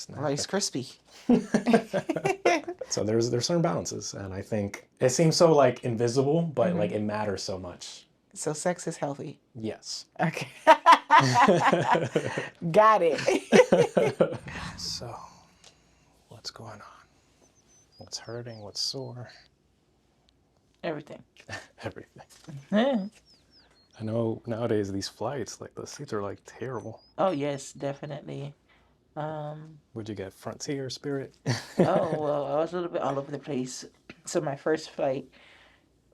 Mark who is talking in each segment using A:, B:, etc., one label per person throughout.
A: Rice crispy.
B: So there's certain balances, and I think it seems so like invisible, but like it matters so much.
A: So sex is healthy.
B: Yes.
A: Okay. Got it.
B: So, what's going on? What's hurting? What's sore?
A: Everything.
B: Everything. I know nowadays these flights, like the seats are like terrible.
A: Oh yes, definitely.
B: Would you get Frontier, Spirit?
A: Oh well, I was a little bit all over the place. So my first flight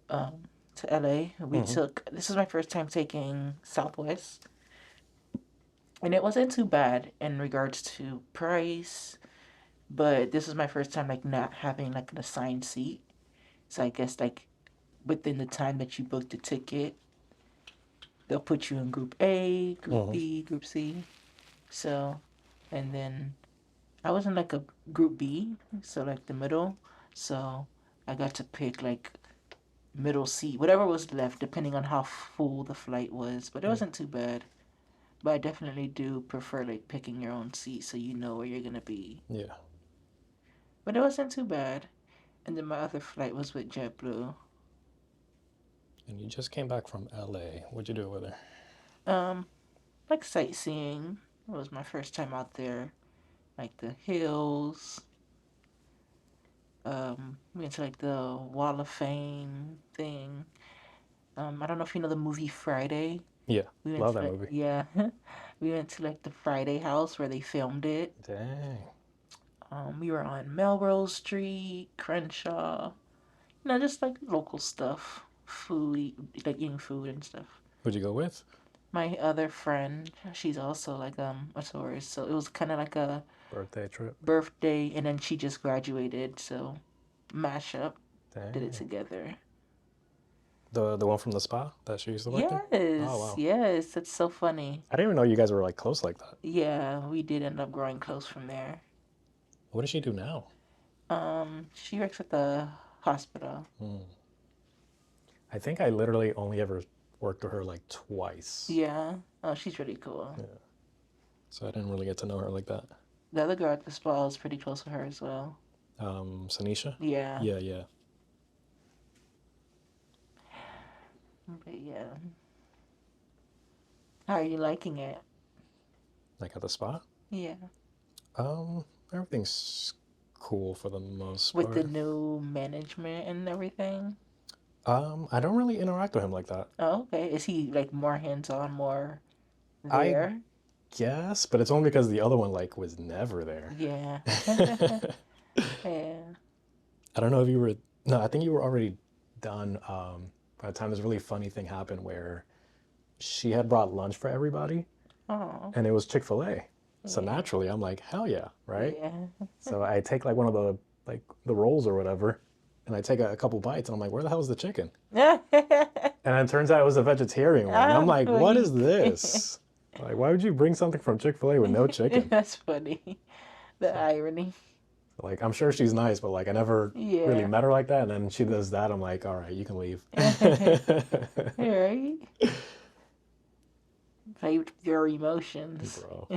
A: to LA, this was my first time taking Southwest. And it wasn't too bad in regards to price, but this is my first time like not having like an assigned seat. So I guess like within the time that you booked the ticket, they'll put you in group A, group B, group C. So, and then I was in like a group B, so like the middle. So I got to pick like middle seat, whatever was left, depending on how full the flight was. But it wasn't too bad. But I definitely do prefer like picking your own seat so you know where you're gonna be.
B: Yeah.
A: But it wasn't too bad. And then my other flight was with JetBlue.
B: And you just came back from L.A. What'd you do over there?
A: Like sightseeing. It was my first time out there. Like the hills. We went to like the Wall of Fame thing. I don't know if you know the movie Friday.
B: Yeah,
A: We went
B: love
A: to
B: that
A: like,
B: movie.
A: yeah. We went to like the Friday house where they filmed it.
B: Dang.
A: We were on Melrose Street, Crenshaw. You know, just like local stuff. Food, like eating food and stuff.
B: Who'd you go with?
A: My other friend, she's also like a tourist, so it was kind of like a
B: Birthday trip.
A: birthday, and then she just graduated, so mashup.
B: Dang.
A: Did it together.
B: The one from the spa that she used to work
A: Yes,
B: there? Oh, wow.
A: yes, it's so funny.
B: I didn't even know you guys were like close like that.
A: Yeah, we did end up growing close from there.
B: What does she do now?
A: She works at the hospital.
B: I think I literally only ever worked with her like twice.
A: Yeah. Oh, she's really cool.
B: Yeah. So I didn't really get to know her like that.
A: The other girl at the spa is pretty close to her as well.
B: Sanisha?
A: Yeah.
B: Yeah.
A: But yeah. How are you liking it?
B: Like at the spa?
A: Yeah.
B: Everything's cool for the most
A: With
B: part.
A: the new management and everything?
B: I don't really interact with him like that.
A: Oh, okay. Is he like more hands-on, more
B: I
A: there?
B: guess, but it's only because the other one like was never there.
A: Yeah. Yeah.
B: I don't know if you were, no, I think you were already done. By the time this really funny thing happened where she had brought lunch for everybody
A: Oh.
B: and it was Chick-fil-A. So naturally I'm like, hell yeah, right?
A: Yeah.
B: So I take like one of the rolls or whatever and I take a couple bites and I'm like, where the hell is the chicken? And it turns out it was a vegetarian one. And I'm like, what is this? Like, why would you bring something from Chick-fil-A with no chicken?
A: That's funny. The irony.
B: Like, I'm sure she's nice, but like I never really met her like that. And then she does that. I'm like, all right, you can leave.
A: Right? Play with your emotions.
B: Bro.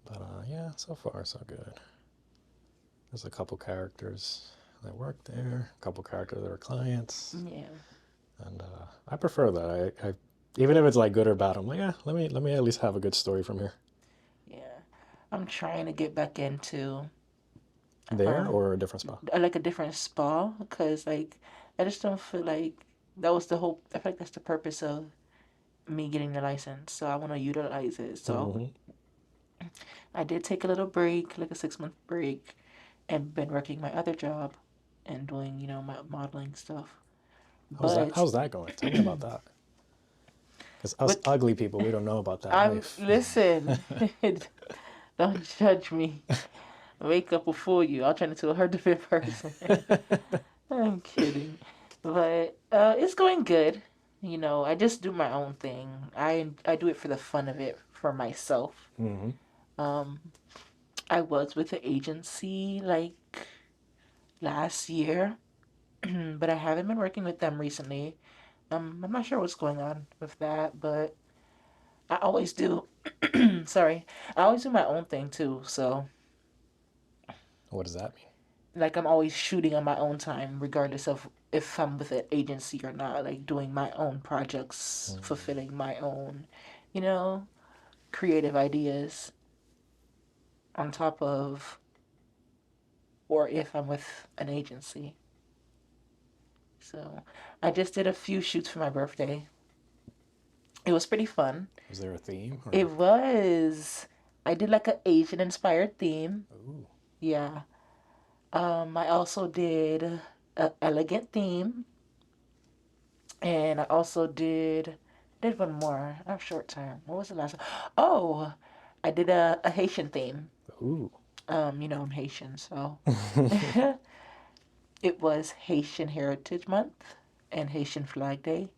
B: But yeah, so far so good. There's a couple characters that work there, a couple characters that are clients.
A: Yeah.
B: And I prefer that. I even if it's like good or bad, I'm like, yeah, let me at least have a good story from here.
A: Yeah. I'm trying to get back into
B: There or a different spot?
A: like a different spa because like I just don't feel like that was the whole. I feel like that's the purpose of me getting the license. So I want to utilize it. So I did take a little break, like a 6-month break, and been working my other job and doing my modeling stuff.
B: How's that going? Tell me about that. Because us ugly people, we don't know about that life.
A: Listen, don't judge me. Makeup will fool you. I'll turn into a hard to fit person. I'm kidding. But it's going good. I just do my own thing. I do it for the fun of it, for myself. I was with the agency like last year, but I haven't been working with them recently. I'm not sure what's going on with that, but I always do. Sorry, I always do my own thing too. So
B: What does that mean?
A: like I'm always shooting on my own time, regardless of if I'm with an agency or not. Like doing my own projects, fulfilling my own, you know, creative ideas on top of, or if I'm with an agency. So I just did a few shoots for my birthday. It was pretty fun.
B: Was there a theme? Or?
A: It was. I did like an Asian inspired theme.
B: Ooh.
A: Yeah. I also did a elegant theme, and I also did one more. I have short term. What was the last one? Oh, I did a Haitian theme.
B: Ooh.
A: I'm Haitian, so it was Haitian Heritage Month and Haitian Flag Day,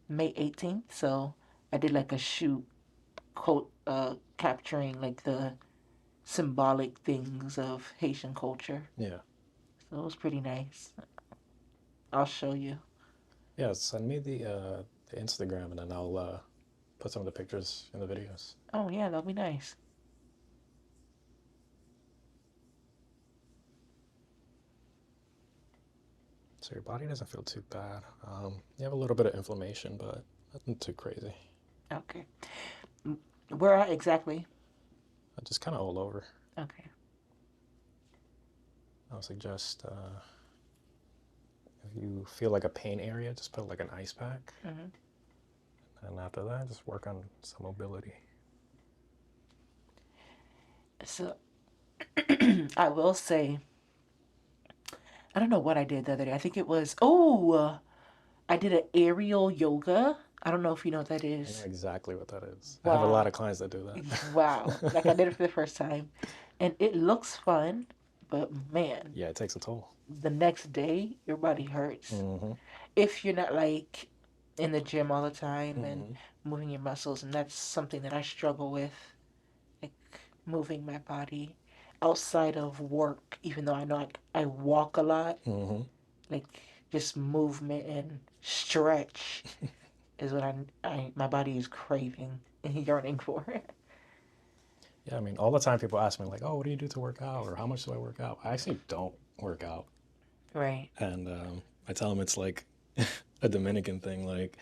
A: May 18th. So I did like a shoot quote capturing like the symbolic things of Haitian culture.
B: Yeah.
A: So it was pretty nice. I'll show you.
B: Yeah, send me the Instagram and then I'll put some of the pictures in the videos.
A: Oh yeah, that'll be nice.
B: So your body doesn't feel too bad. You have a little bit of inflammation, but nothing too crazy.
A: Okay. Where at exactly?
B: Just kind of all over.
A: Okay.
B: I would suggest if you feel like a pain area, just put like an ice pack. And after that, just work on some mobility.
A: So I will say, I don't know what I did the other day. I think it was, I did an aerial yoga. I don't know if you know what that
B: I
A: is.
B: know exactly what that is.
A: Wow.
B: I have a lot of clients that do that.
A: Wow. Like I did it for the first time. And it looks fun, but man.
B: Yeah, it takes a toll.
A: The next day, your body hurts. If you're not like in the gym all the time and moving your muscles. And that's something that I struggle with, like moving my body outside of work, even though I know I walk a lot. Like just movement and stretch is what my body is craving and yearning for.
B: Yeah, I mean, all the time people ask me like, "Oh, what do you do to work out?" or "How much do I work out?" I actually don't work out.
A: Right.
B: And I tell them it's like a Dominican thing. Like,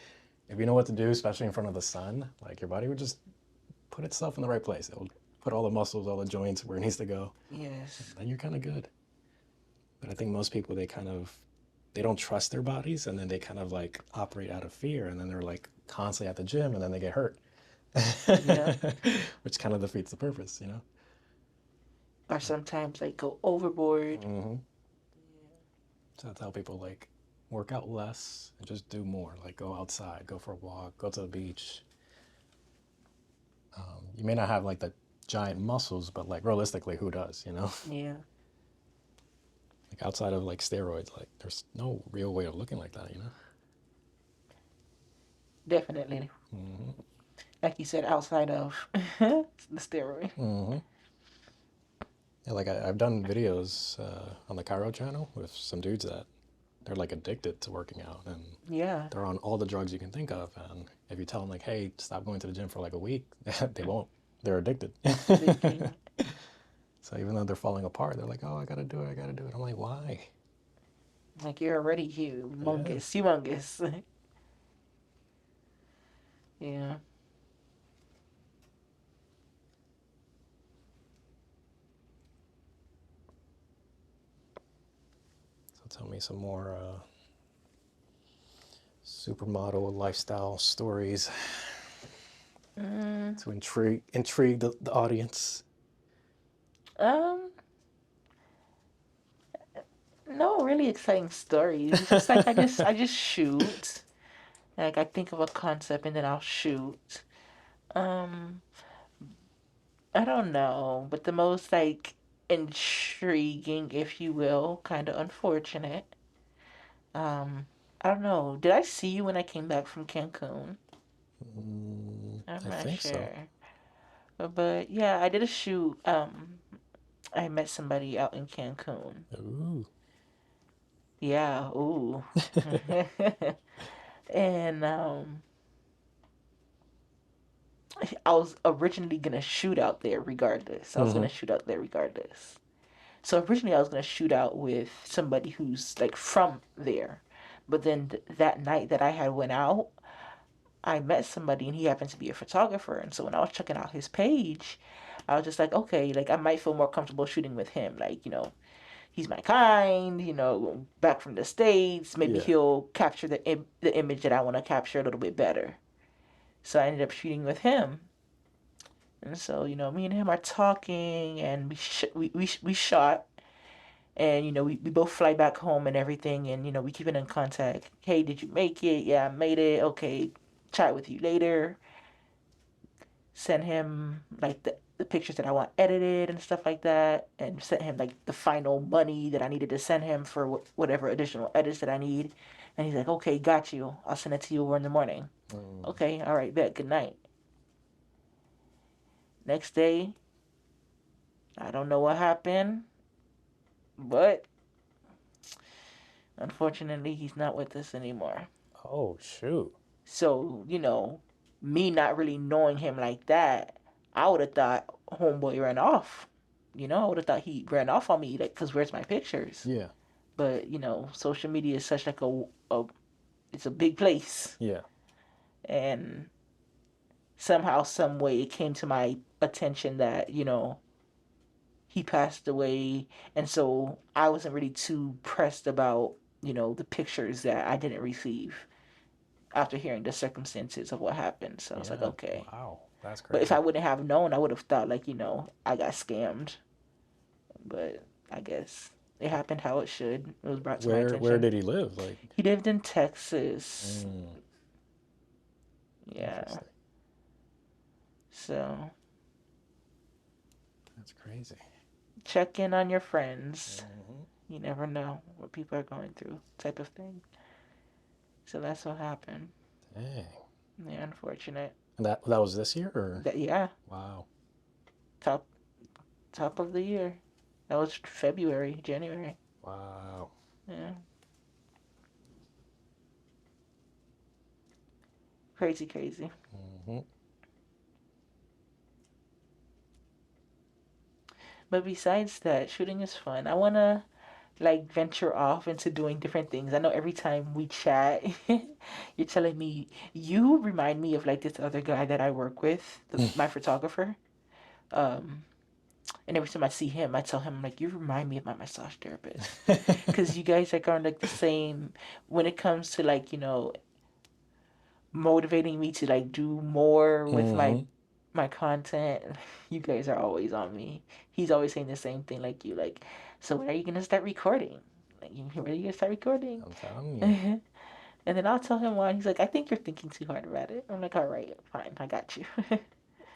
B: if you know what to do, especially in front of the sun, like your body would just put itself in the right place. It will put all the muscles, all the joints where it needs to go.
A: Yes.
B: Then you're kind of good. But I think most people, they don't trust their bodies, and then they kind of like operate out of fear, and then they're like constantly at the gym, and then they get hurt.
A: Yeah.
B: Which kind of defeats the purpose, you know?
A: Or sometimes like go overboard.
B: So I tell people like work out less and just do more. Like go outside, go for a walk, go to the beach. You may not have like the giant muscles, but like realistically, who does, you know?
A: Yeah.
B: Like outside of like steroids, like there's no real way of looking like that, you know?
A: Definitely. Like you said, outside of the steroid.
B: Yeah, like I've done videos on the Cairo channel with some dudes that they're like addicted to working out, and
A: Yeah.
B: they're on all the drugs you can think of. And if you tell them like, "Hey, stop going to the gym for like a week," they won't. They're addicted. So even though they're falling apart, they're like, "Oh, I gotta do it. I gotta do it." I'm like, "Why?"
A: Like you're already humongous. Yeah.
B: So tell me some more supermodel lifestyle stories to intrigue the audience.
A: No really exciting stories. It's just like I just shoot. Like I think of a concept and then I'll shoot. Um, I don't know, but the most like intriguing, if you will, kind of unfortunate. I don't know. Did I see you when I came back from Cancun? I'm
B: I
A: not
B: think so.
A: sure. But yeah, I did a shoot. I met somebody out in Cancun.
B: Ooh.
A: Yeah, ooh. And I was originally gonna shoot out there regardless. I was gonna shoot out there regardless. So originally I was gonna shoot out with somebody who's like from there, but then that night that I had went out, I met somebody and he happened to be a photographer. And so when I was checking out his page, I was just like, okay, like I might feel more comfortable shooting with him. Like, he's my kind, back from the States. Maybe
B: Yeah.
A: he'll capture the image that I want to capture a little bit better. So I ended up shooting with him. And so, me and him are talking and we shot. And, we both fly back home and everything. And, we keep in contact. Hey, did you make it? Yeah, I made it. Okay, chat with you later. Send him like the pictures that I want edited and stuff like that, and sent him like the final money that I needed to send him for whatever additional edits that I need. And he's like, okay, got you. I'll send it to you over in the morning. Okay, all right, bet. Good night. Next day, I don't know what happened, but unfortunately, he's not with us anymore.
B: Oh, shoot.
A: So, me not really knowing him like that, I would have thought homeboy ran off. I would have thought he ran off on me, like, because where's my pictures?
B: Yeah.
A: But, social media is such like it's a big place.
B: Yeah.
A: And somehow, some way, it came to my attention that, he passed away. And so I wasn't really too pressed about, the pictures that I didn't receive after hearing the circumstances of what happened. So I was like, okay.
B: Wow, that's crazy.
A: But if I wouldn't have known, I would have thought like, I got scammed. But I guess it happened how it should. It was brought to my attention.
B: Where did he live? Like,
A: he lived in Texas. Yeah. So
B: that's crazy.
A: Check in on your friends. You never know what people are going through, type of thing. So that's what happened.
B: Dang.
A: Yeah, unfortunate.
B: And that was this year, or?
A: Yeah.
B: Wow.
A: Top of the year. That was January.
B: Wow.
A: Yeah. Crazy. But besides that, shooting is fun. I want to like venture off into doing different things. I know every time we chat, you're telling me you remind me of like this other guy that I work with, my photographer. And every time I see him, I tell him like, you remind me of my massage therapist, because you guys like are like the same when it comes to like motivating me to like do more with my content. You guys are always on me. He's always saying the same thing like you, like, so when are you gonna start recording? Like, when are you gonna start recording?
B: I'm telling you.
A: And then I'll tell him why. He's like, I think you're thinking too hard about it. I'm like, all right, fine, I got you.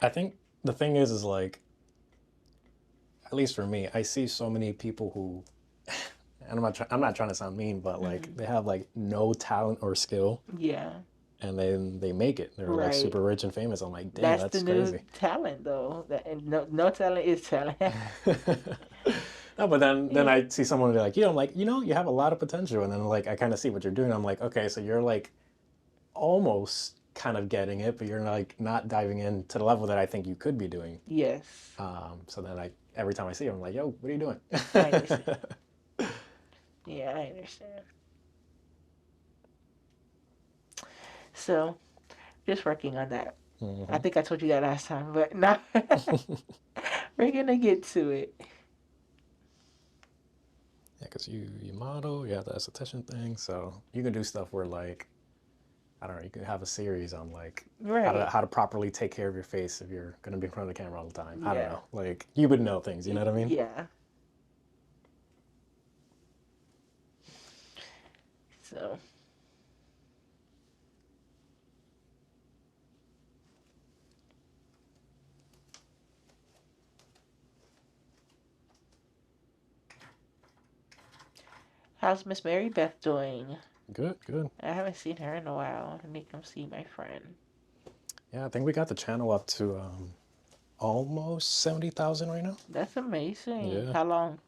B: I think the thing is like, at least for me, I see so many people who, and I'm not trying to sound mean, but like they have like no talent or skill.
A: Yeah.
B: And then they make it. They're like super rich and famous. I'm like, damn, that's
A: the
B: crazy.
A: New talent though. And no talent is talent.
B: No, but then I see someone like, I'm like, you have a lot of potential. And then like, I kind of see what you're doing. I'm like, okay, so you're like almost kind of getting it, but you're like not diving in to the level that I think you could be doing.
A: Yes.
B: So then every time I see you, I'm like, yo, what are you doing?
A: I understand. Yeah, I understand. So, just working on that. I think I told you that last time, but now we're gonna get to it.
B: Yeah, because you model, you have the esthetician thing, so you can do stuff where like, I don't know, you could have a series on like how to properly take care of your face if you're gonna be in front of the camera all the time. I don't know, like you would know things, you know what I mean?
A: Yeah. So. How's Miss Marybeth doing?
B: Good.
A: I haven't seen her in a while. I need to come see my friend.
B: Yeah, I think we got the channel up to almost 70,000 right now.
A: That's amazing.
B: Yeah.
A: How long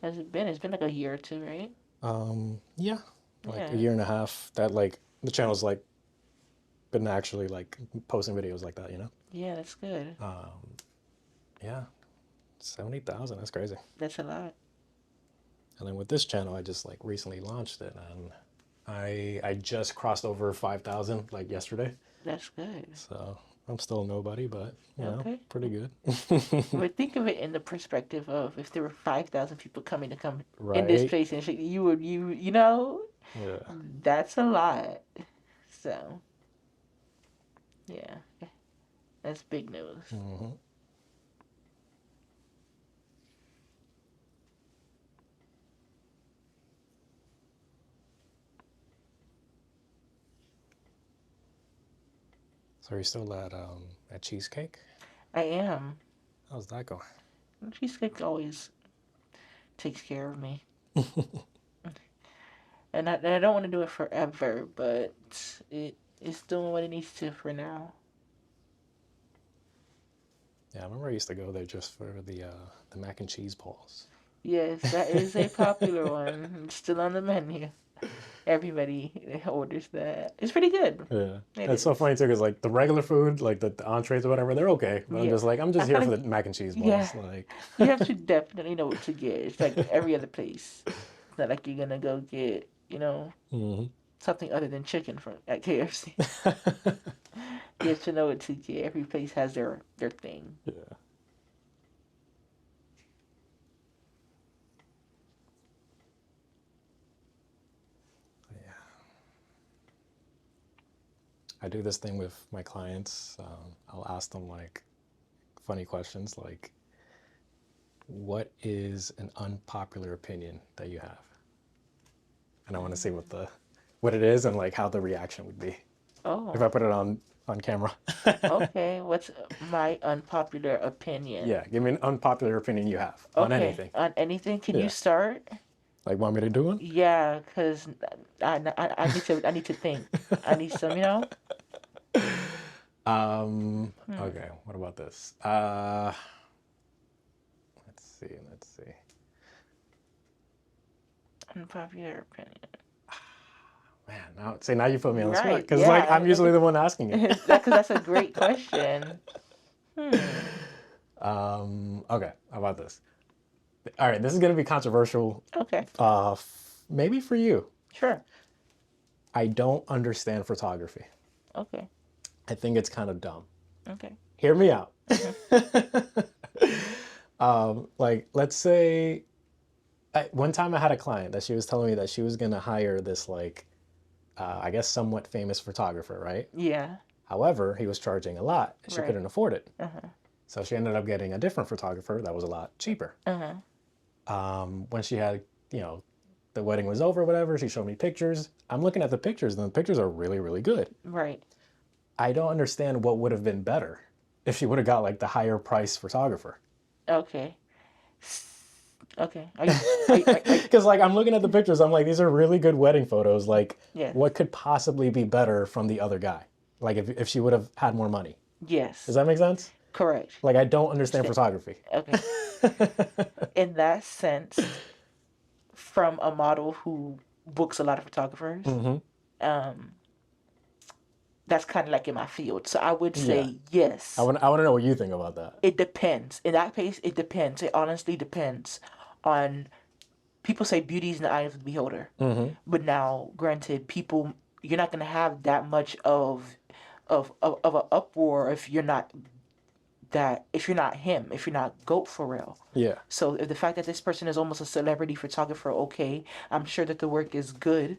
A: has it been? It's been like a year or two, right?
B: Yeah, like a year and a half. That like the channel's like been actually like posting videos like that, you know?
A: Yeah, that's good.
B: Yeah, 70,000. That's crazy.
A: That's a lot.
B: And then with this channel, I just like recently launched it, and I just crossed over 5,000 like yesterday.
A: That's good.
B: So I'm still nobody, but you know, pretty good.
A: But think of it in the perspective of if there were 5,000 people coming in
B: Right.
A: this place and shit, you know,
B: Yeah.
A: that's a lot. So, yeah, that's big news.
B: Mm-hmm. So are you still at Cheesecake?
A: I am.
B: How's that going?
A: Cheesecake always takes care of me. And I don't want to do it forever, but it's doing what it needs to for now.
B: Yeah, I remember I used to go there just for the mac and cheese balls.
A: Yes, that is a popular one. It's still on the menu. Everybody orders that. It's pretty good.
B: Yeah,
A: It
B: it's so
A: is.
B: funny too, because like the regular food, like the entrees or whatever, they're okay. But I'm
A: Yeah.
B: just like, I'm
A: I
B: just here
A: feel
B: for
A: like
B: the mac and cheese balls.
A: yeah,
B: Like,
A: you have to definitely know what to get. It's like every other place. It's not like you're gonna go get,
B: mm-hmm.
A: something other than chicken from at KFC. You have to know what to get. Every place has their thing.
B: Yeah. Yeah. I do this thing with my clients. I'll ask them like funny questions like, what is an unpopular opinion that you have? And I want to see what it is and like how the reaction would be
A: Oh,
B: if I put it on camera.
A: okay. What's my unpopular opinion?
B: Yeah, give me an unpopular opinion you have on
A: Okay,
B: anything.
A: on anything? Can
B: Yeah.
A: you start?
B: Like, want me to do one?
A: Yeah, cause I need to think. I need some,
B: Okay, what about this? Let's see.
A: Unpopular opinion.
B: Man, now you put me on the spot
A: Right,
B: because like
A: yeah.
B: I'm usually the one asking it.
A: Because that's a great question.
B: Okay, how about this? All right, this is gonna be controversial.
A: Okay,
B: Maybe for you.
A: sure.
B: I don't understand photography.
A: Okay,
B: I think it's kind of dumb.
A: okay.
B: Hear me out. Like, let's say, one time I had a client that she was telling me that she was gonna hire this like, I guess somewhat famous photographer, right?
A: Yeah.
B: However, he was charging a lot. And she
A: Right.
B: couldn't afford it.
A: Uh-huh.
B: So she ended up getting a different photographer that was a lot cheaper.
A: Uh-huh.
B: When she had, the wedding was over, whatever, she showed me pictures. I'm looking at the pictures, and the pictures are really, really good.
A: Right.
B: I don't understand what would have been better if she would have got like the higher price photographer.
A: Okay. Okay.
B: Because like I'm looking at the pictures, I'm like, these are really good wedding photos. Like,
A: Yeah.
B: what could possibly be better from the other guy? Like if she would have had more money.
A: Yes.
B: Does that make sense?
A: Correct.
B: Like I don't understand photography.
A: Okay. In that sense, from a model who books a lot of photographers, that's kind of like in my field. So I would say yes.
B: I want to know what you think about that.
A: It depends. In that case, it depends. It honestly depends on. People say beauty is in the eye of the beholder, but now, granted, you're not gonna have that much of an uproar if you're not him, if you're not GOAT for real.
B: Yeah.
A: So if the fact that this person is almost a celebrity photographer, okay, I'm sure that the work is good,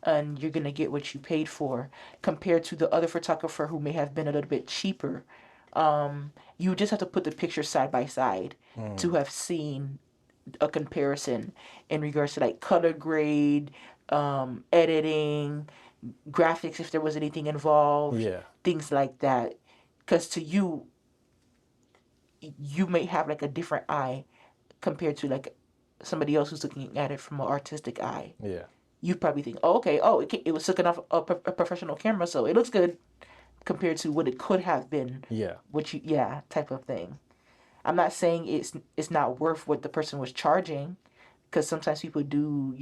A: and you're gonna get what you paid for, compared to the other photographer who may have been a little bit cheaper. You just have to put the pictures side by side to have seen a comparison in regards to like color grade, editing, graphics if there was anything involved, things like that. Because to you may have like a different eye compared to like somebody else who's looking at it from an artistic eye.
B: Yeah.
A: You probably think, oh, okay, it was taken off a professional camera, so it looks good compared to what it could have been.
B: Yeah.
A: Type of thing. I'm not saying it's not worth what the person was charging, because sometimes people do,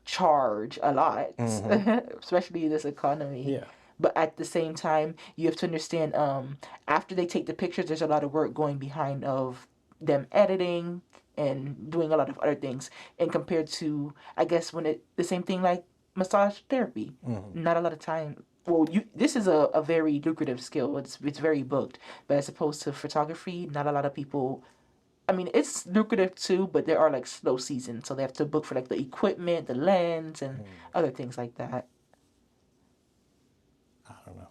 A: charge a lot, especially in this economy.
B: Yeah.
A: But at the same time, you have to understand, after they take the pictures, there's a lot of work going behind of them editing and doing a lot of other things. And compared to, I guess, the same thing like massage therapy, not a lot of time. Well, this is a very lucrative skill. It's very booked. But as opposed to photography, not a lot of people. I mean, it's lucrative too, but there are like slow seasons, so they have to book for like the equipment, the lens, and other things like that.
B: I don't know.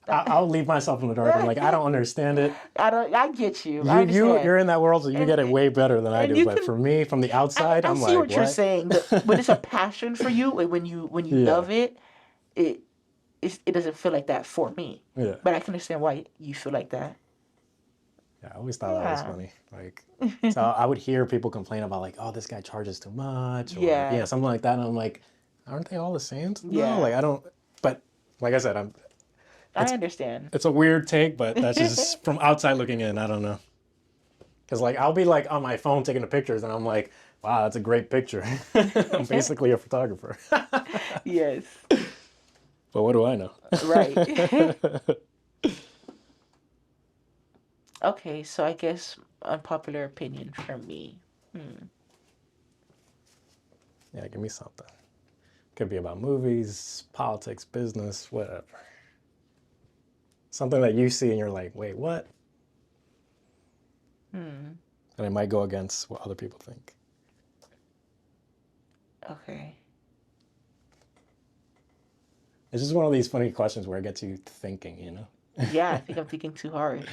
B: I'll leave myself in the dark. I'm like, I don't understand it.
A: I get you. I understand.
B: You're in that world, so you get it way better than I do. But for me, from the outside, I'm like,
A: what you're saying. When it's a passion for you, when you love it, it doesn't feel like that for me.
B: Yeah.
A: But I can understand why you feel like that.
B: Yeah, I always thought that was funny. Like, so I would hear people complain about like, oh, this guy charges too much, or something like that, and I'm like, aren't they all the same? No, like I don't. But like I said,
A: I understand.
B: It's a weird take, but that's just from outside looking in. I don't know. Because like I'll be like on my phone taking the pictures, and I'm like, wow, that's a great picture. I'm basically a photographer.
A: Yes.
B: But what do I know?
A: Right. Okay, so I guess unpopular opinion for me.
B: Yeah, give me something. Could be about movies, politics, business, whatever. Something that you see and you're like, wait, what? And it might go against what other people think.
A: Okay.
B: It's just one of these funny questions where it gets you thinking, you know?
A: Yeah, I think I'm thinking too hard.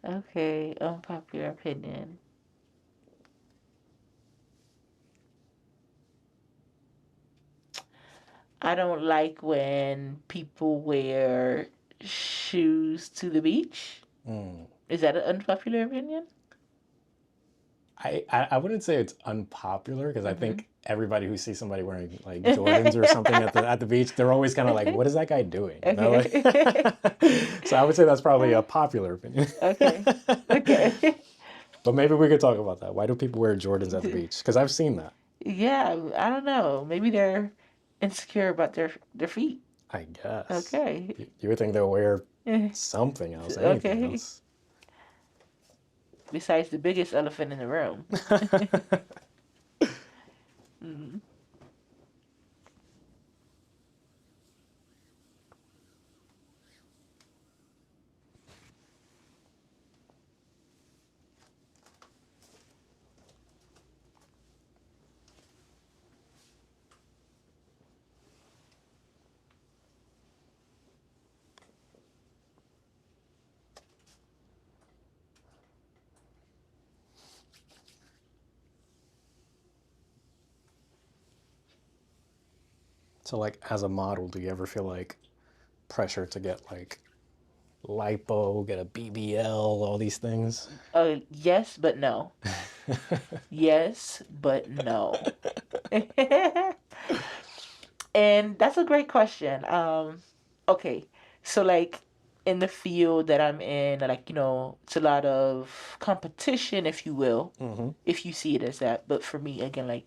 A: Okay, unpopular opinion. I don't like when people wear shoes to the beach. Is that an unpopular opinion?
B: I wouldn't say it's unpopular because I think everybody who sees somebody wearing like Jordans or something at the beach, they're always kind of like, what is that guy doing? You know, like, so I would say that's probably a popular opinion.
A: Okay.
B: But maybe we could talk about that. Why do people wear Jordans at the beach? Because I've seen that.
A: Yeah, I don't know. Maybe they're insecure about their feet.
B: I guess.
A: Okay.
B: You would think they'll wear something else, anything else.
A: Besides the biggest elephant in the room.
B: So like as a model, do you ever feel like pressure to get like lipo, get a BBL, all these things?
A: Yes, but no. Yes, but no. And that's a great question. Okay, so like in the field that I'm in, like, it's a lot of competition, if you will, if you see it as that. But for me, again, like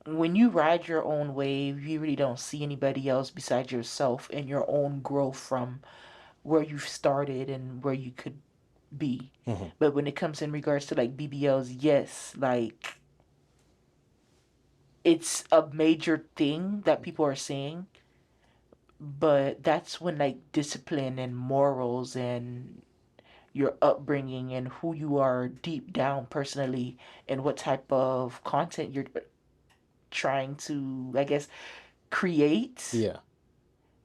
A: when you ride your own wave, you really don't see anybody else besides yourself and your own growth from where you've started and where you could be. But when it comes in regards to like BBLs, yes, like it's a major thing that people are saying, but that's when like discipline and morals and your upbringing and who you are deep down personally and what type of content you're trying to, I guess, create.
B: Yeah.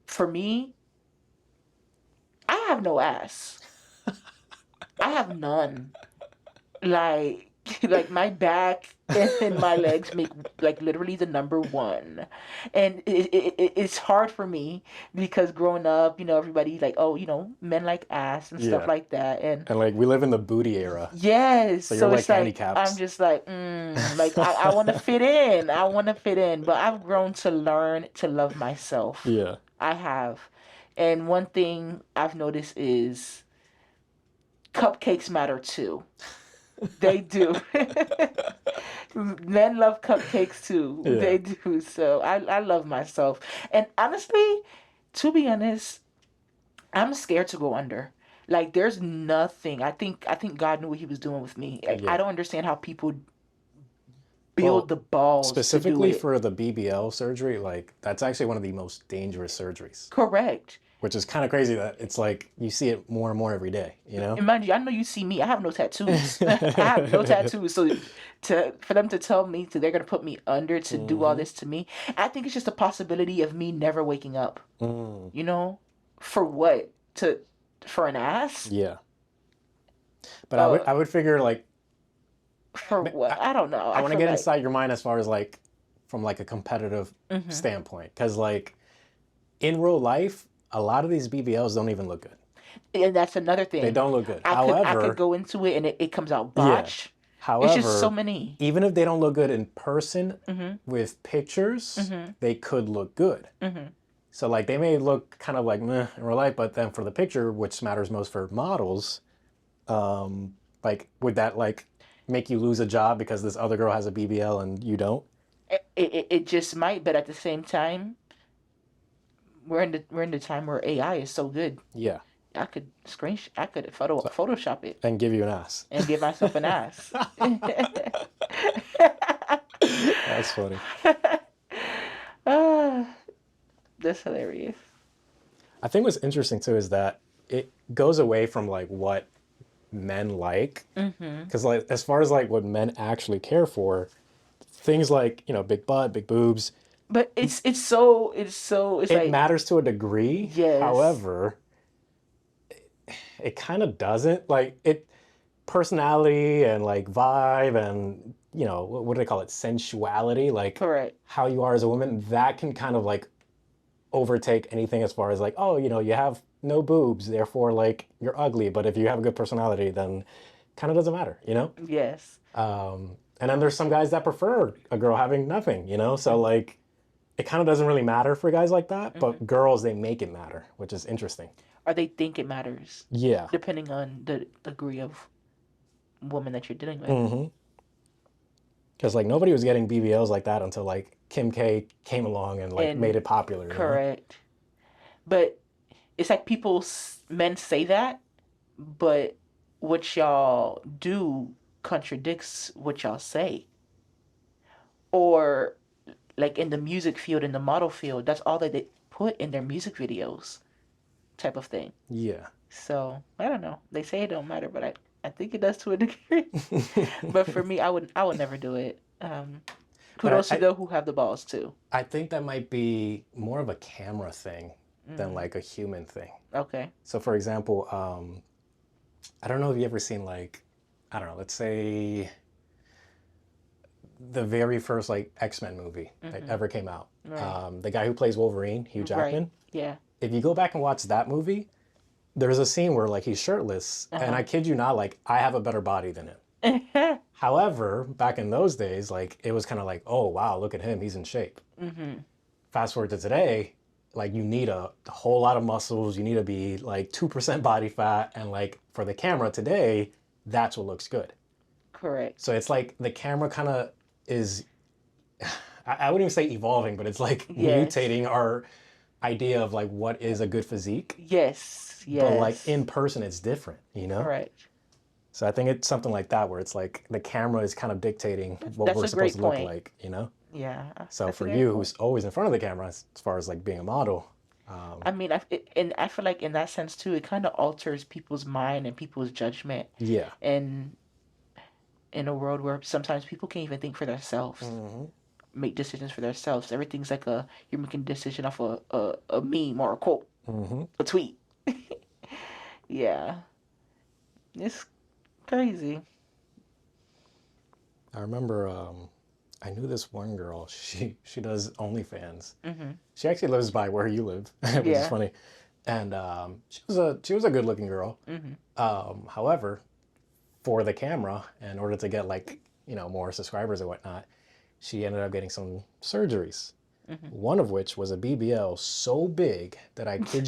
A: For me, I have no ass. I have none. Like like my back and my legs make like literally the number one, and it's hard for me because growing up, everybody like, oh, men like ass and stuff like that, and
B: like we live in the booty era.
A: Yes,
B: so you're like
A: it's like
B: handicapped.
A: I'm just like like I want to fit in. I want to fit in, but I've grown to learn to love myself.
B: Yeah.
A: I have, and one thing I've noticed is cupcakes matter too. They do. Men love cupcakes too.
B: Yeah.
A: They do. So I love myself. And honestly, to be honest, I'm scared to go under. Like there's nothing. I think God knew what he was doing with me. I
B: Yeah.
A: don't understand how people build
B: Well,
A: the balls to do
B: specifically
A: it.
B: for the BBL surgery, like that's actually one of the most dangerous surgeries,
A: Correct.
B: which is kind of crazy that it's like you see it more and more every day, you know?
A: And mind you, I know you see me. I have no tattoos. I have no tattoos. So for them to tell me they're gonna put me under to do all
B: Hmm.
A: this to me, I think it's just a possibility of me never waking up.
B: Mm.
A: You know, for what? For an ass?
B: Yeah. But
A: Uh,
B: I would figure like
A: for what? I don't know.
B: I
A: I
B: want to
A: feel
B: get
A: like
B: inside your mind as far as like from like a competitive
A: hmm
B: standpoint, because like in real life, a lot of these BBLs don't even look good.
A: and that's another
B: They
A: thing.
B: don't look good.
A: I could
B: However,
A: go into it and it comes out
B: yeah.
A: botched. It's just so
B: However,
A: many.
B: even if they don't look good in person
A: hmm
B: with pictures,
A: hmm
B: they could look good.
A: hmm
B: So like they may look kind of like meh in real life, but then for the picture, which matters most for models, like would that like make you lose a job because this other girl has a BBL and you don't?
A: it just might, but at the same time, we're in the time where AI is so good.
B: Yeah.
A: I could
B: So,
A: Photoshop it
B: and give you an ass.
A: and give myself an ass.
B: That's funny.
A: Ah, that's hilarious.
B: I think what's interesting too is that it goes away from like what men like,
A: hmm
B: because like as far as like what men actually care for, things like big butt, big boobs,
A: But it's
B: it
A: like
B: matters to a degree.
A: yes,
B: However, it kind of doesn't like it personality and like vibe and what do they call it, sensuality, like
A: correct.
B: how you are as a woman, that can kind of like overtake anything as far as like, oh, you have no boobs, therefore like you're ugly, but if you have a good personality, then kind of doesn't matter,
A: Yes.
B: and then there's some guys that prefer a girl having nothing, so like it kind of doesn't really matter for guys like that,
A: hmm
B: but girls, they make it matter, which is interesting.
A: Or they think it matters,
B: Yeah.
A: depending on the degree of woman that you're dealing with.
B: Mm-hmm. Because like nobody was getting BBLs like that until like Kim K came along and like made
A: And
B: it popular,
A: correct. But it's like men say that, but what y'all do contradicts what y'all say. Or like in the music field, in the model field, that's all that they put in their music videos, type of thing.
B: Yeah.
A: So I don't know. They say it don't matter, but I think it does to a degree. But for me, I would never do it.
B: But
A: Kudos to those who have the balls too.
B: I think that might be more of a camera thing than
A: Mm,
B: like a human thing.
A: okay.
B: So for example, I don't know if you ever seen like, I don't know, let's say the very first like X-Men movie that
A: hmm
B: ever came out.
A: Right.
B: The guy who plays Wolverine, Hugh
A: Right.
B: Jackman.
A: Yeah.
B: If you go back and watch that movie, there's a scene where like he's shirtless, and
A: Uh-huh.
B: I kid you not, like I have a better body than him. However, back in those days, like it was kind of like, oh wow, look at him, he's in shape.
A: hmm
B: Fast forward to today, like you need a whole lot of muscles, you need to be like 2% body fat, and like for the camera today, that's what looks good.
A: Correct.
B: So it's like the camera kind of is, I wouldn't even say evolving, but it's like
A: Yes.
B: mutating our idea of like what is a good physique.
A: Yes.
B: But like
A: Yes.
B: in person, it's different.
A: Correct.
B: So I think it's something like that where it's like the camera is kind of dictating what
A: That's
B: we're
A: a
B: supposed
A: great
B: to look
A: point.
B: like.
A: Yeah.
B: So
A: That's a
B: for
A: great
B: you,
A: point.
B: who's always in front of the camera, as far as like being a model,
A: I mean, and I feel like in that sense too, it kind of alters people's mind and people's judgment,
B: yeah.
A: and in a world where sometimes people can't even think for themselves,
B: Hmm.
A: make decisions for themselves. Everything's like you're making a decision off a meme or a quote,
B: Hmm.
A: a tweet. Yeah, it's crazy.
B: I remember I knew this one girl. She does OnlyFans.
A: hmm
B: She actually lives by where you live, which is
A: Yeah.
B: funny. And she was a good looking girl.
A: hmm
B: However, for the camera, in order to get like more subscribers and whatnot, she ended up getting some surgeries.
A: hmm
B: One of which was a BBL so big that I kid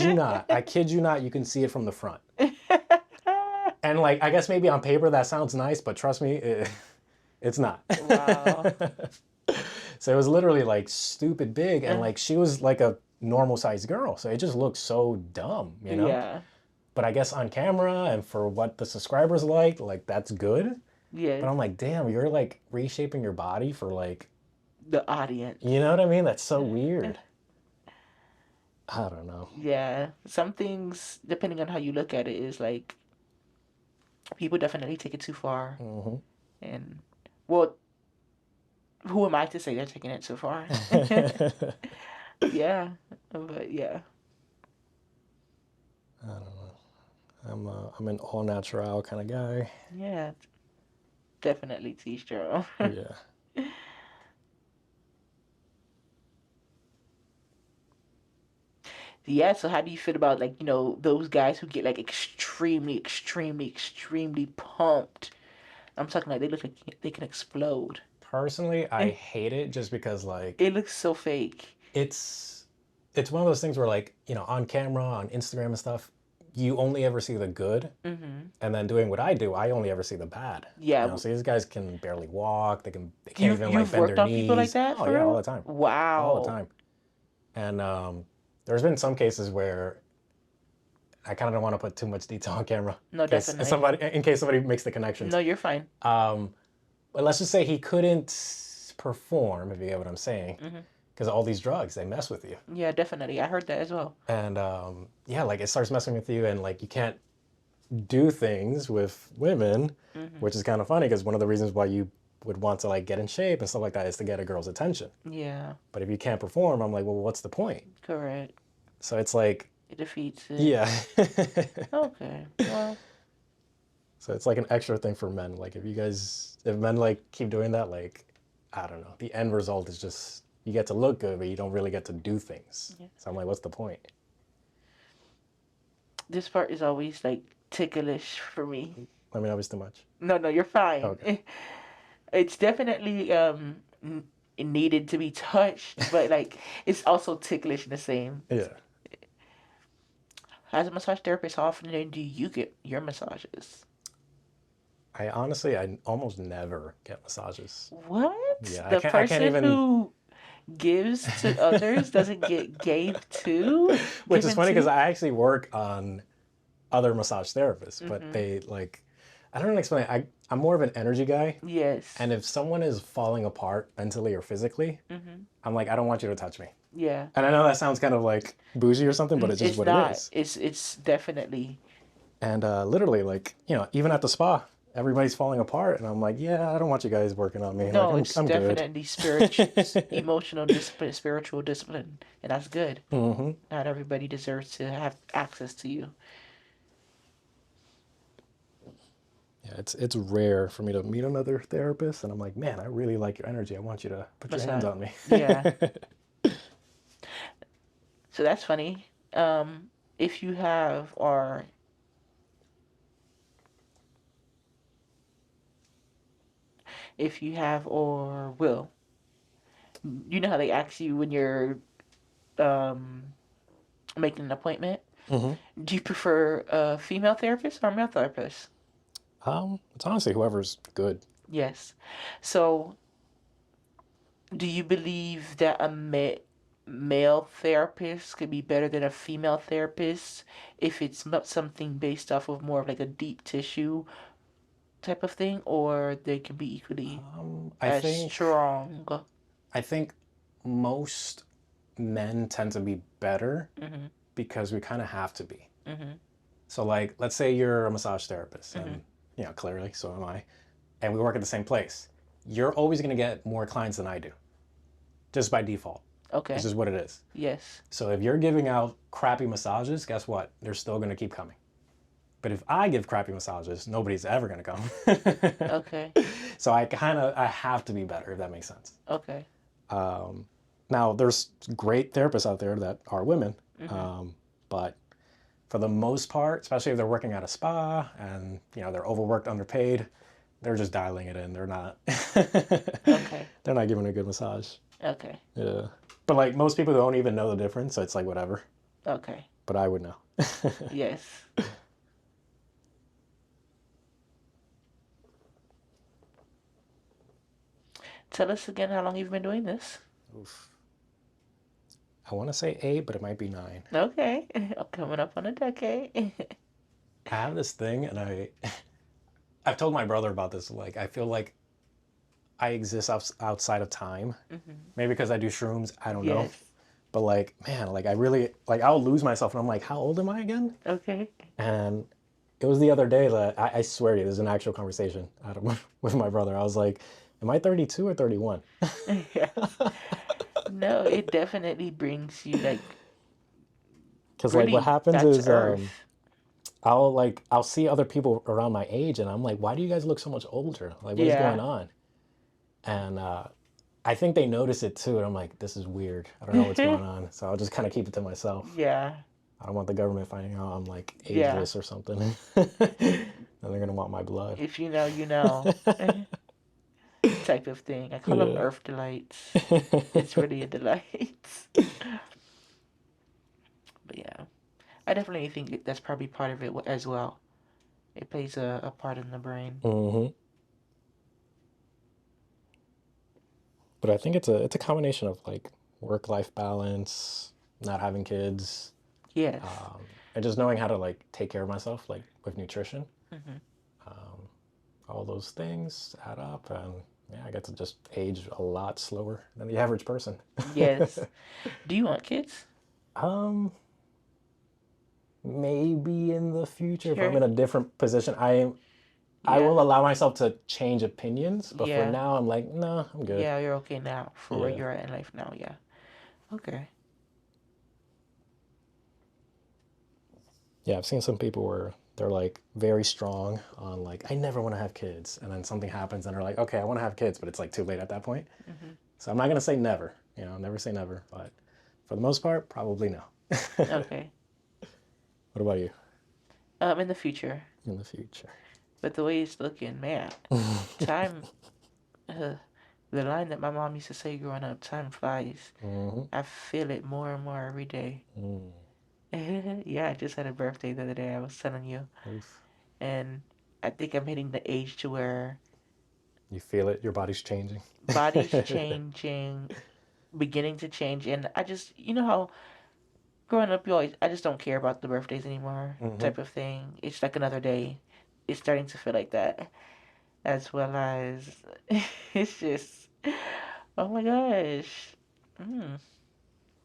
B: you not, you can see it from the front. And like, I guess maybe on paper that sounds nice, but trust me, it's not.
A: Wow.
B: So it was literally like stupid big, and like she was like a normal sized girl, so it just looked so dumb, you know?
A: Yeah.
B: But I guess on camera and for what the subscribers like that's good.
A: Yeah.
B: But I'm like, damn, you're like reshaping your body for like
A: the audience.
B: You know what I mean? That's so weird. I don't know.
A: Yeah. Some things, depending on how you look at it, is like people definitely take it too far.
B: Mm-hmm.
A: And well, who am I to say they're taking it too far? Yeah, but yeah.
B: I don't know. I'm an all natural kind of guy.
A: Yeah, definitely T-Stro.
B: Yeah.
A: Yeah, so how do you feel about like, those guys who get like extremely, extremely, extremely pumped? I'm talking like they look like they can explode.
B: Personally, I hate it just because like
A: It looks so fake.
B: It's one of those things where like, on camera, on Instagram and stuff, you only ever see the good.
A: Mm-hmm.
B: And then doing what I do, I only ever see the bad.
A: Yeah.
B: So these guys can barely walk. They can't even
A: You've
B: like bend
A: worked
B: their
A: on
B: knees.
A: people like that?
B: Oh
A: For
B: yeah,
A: real?
B: all the time.
A: Wow.
B: All the time. And there's been some cases where I kind of don't want to put too much detail on camera.
A: No, definitely.
B: In case somebody makes the connections.
A: No, you're fine.
B: But let's just say he couldn't perform, if you get what I'm saying.
A: Mm-hmm.
B: Because all these drugs, they mess with you.
A: Yeah, definitely. I heard that as well.
B: And yeah, like it starts messing with you, and like you can't do things with women, which is kind of funny because one of the reasons why you would want to like get in shape and stuff like that is to get a girl's attention.
A: Yeah.
B: But if you can't perform, I'm like, well, what's the point?
A: Correct.
B: So it's like...
A: It defeats it.
B: Yeah.
A: Okay. Well.
B: So it's like an extra thing for men. Like if men like keep doing that, like, I don't know. The end result is just... You get to look good, but you don't really get to do things. Yeah. So I'm like, what's the point?
A: This part is always like ticklish for me.
B: I mean, that was too much.
A: No, you're fine.
B: Okay.
A: It's definitely needed to be touched, but like it's also ticklish in the same.
B: Yeah.
A: As a massage therapist, how often do you get your massages?
B: I almost never get massages.
A: What?
B: Yeah,
A: the person who gives to others doesn't get gave to?
B: Which is funny because I actually work on other massage therapists, but they like, I don't know how to explain it. I'm more of an energy guy.
A: Yes.
B: And if someone is falling apart mentally or physically, I'm like, I don't want you to touch me.
A: Yeah.
B: And I know that sounds kind of like bougie or something, but it's just what it is.
A: It's definitely. And
B: literally, like, even at the spa, everybody's falling apart, and I'm like, yeah, I don't want you guys working on me.
A: No,
B: like,
A: it's definitely spiritual, emotional discipline, spiritual discipline, and that's good.
B: Mm-hmm.
A: Not everybody deserves to have access to you.
B: Yeah, it's rare for me to meet another therapist, and I'm like, man, I really like your energy. I want you to put your hands on me.
A: Yeah. So that's funny. If you have or will, you know how they ask you when you're making an appointment? Mm-hmm. Do you prefer a female therapist or a male therapist?
B: It's honestly whoever's good.
A: Yes. So, do you believe that a male therapist could be better than a female therapist if it's something based off of more of like a deep tissue type of thing, or they can be equally strong?
B: I think most men tend to be better because we kind of have to be. So like, let's say you're a massage therapist, and clearly so am I, and we work at the same place. You're always going to get more clients than I do, just by default.
A: Okay.
B: This is what it is.
A: Yes.
B: So if you're giving out crappy massages, guess what? They're still going to keep coming. But if I give crappy massages, nobody's ever going to come.
A: Okay.
B: So I have to be better, if that makes sense.
A: Okay.
B: Now, there's great therapists out there that are women, but for the most part, especially if they're working at a spa and they're overworked, underpaid, they're just dialing it in. They're not.
A: Okay.
B: They're not giving a good massage.
A: Okay.
B: Yeah. But like most people don't even know the difference, so it's like whatever.
A: Okay.
B: But I would know.
A: Yes. Tell us again how long you've been doing this.
B: Oof. I want to say 8, but it might be 9.
A: Okay. Coming up on a decade.
B: I have this thing, and I've told my brother about this. Like, I feel like I exist outside of time. Maybe because I do shrooms. I don't know.
A: Yes.
B: But like, man, like I really, like I'll lose myself, and I'm like, how old am I again?
A: Okay.
B: And it was the other day that I swear to you, there's an actual conversation with my brother. I was like, am I 32 or 31?
A: Yeah. No, it definitely brings you like,
B: Because like what
A: really
B: happens
A: back to
B: is
A: earth.
B: I'll see other people around my age, and I'm like, why do you guys look so much older? Like, what is going
A: Yeah.
B: on? And I think they notice it too, and I'm like, this is weird. I don't know what's going on, so I'll just kind of keep it to myself.
A: Yeah.
B: I don't want the government finding out I'm like
A: Yeah.
B: ageless or something. And they're gonna want my blood.
A: If you know, you know. Type of thing. I call them
B: Yeah.
A: earth delights. It's really a delight. But yeah, I definitely think that's probably part of it as well. It plays a part in the brain.
B: Mm-hmm. But I think it's a combination of like work-life balance, not having kids,
A: Yes.
B: and just knowing how to like take care of myself, like with nutrition.
A: Hmm.
B: All those things add up, and yeah, I get to just age a lot slower than the average person.
A: Yes. Do you want kids?
B: Maybe in the future, if
A: Sure.
B: I'm in a different position, I will allow myself to change opinions, but for now, I'm like, no, I'm good.
A: Yeah, you're okay now for where
B: Yeah.
A: you're at in life now. Yeah. Okay.
B: Yeah, I've seen some people where they're like very strong on like, I never want to have kids. And then something happens and they're like, okay, I want to have kids, but it's like too late at that point. So I'm not going to say never, never say never. But for the most part, probably no.
A: Okay.
B: What about you?
A: In the future.
B: In the future.
A: But the way it's looking, man, time, the line that my mom used to say growing up, time flies.
B: Mm-hmm.
A: I feel it more and more every day. Yeah, I just had a birthday the other day, I was telling you.
B: Oof.
A: And I think I'm hitting the age to where
B: You feel it, your body's changing.
A: body's changing, beginning to change. And I just, you know how growing up, I just don't care about the birthdays anymore, type of thing. It's like another day. It's starting to feel like that. As well as, it's just, oh my gosh.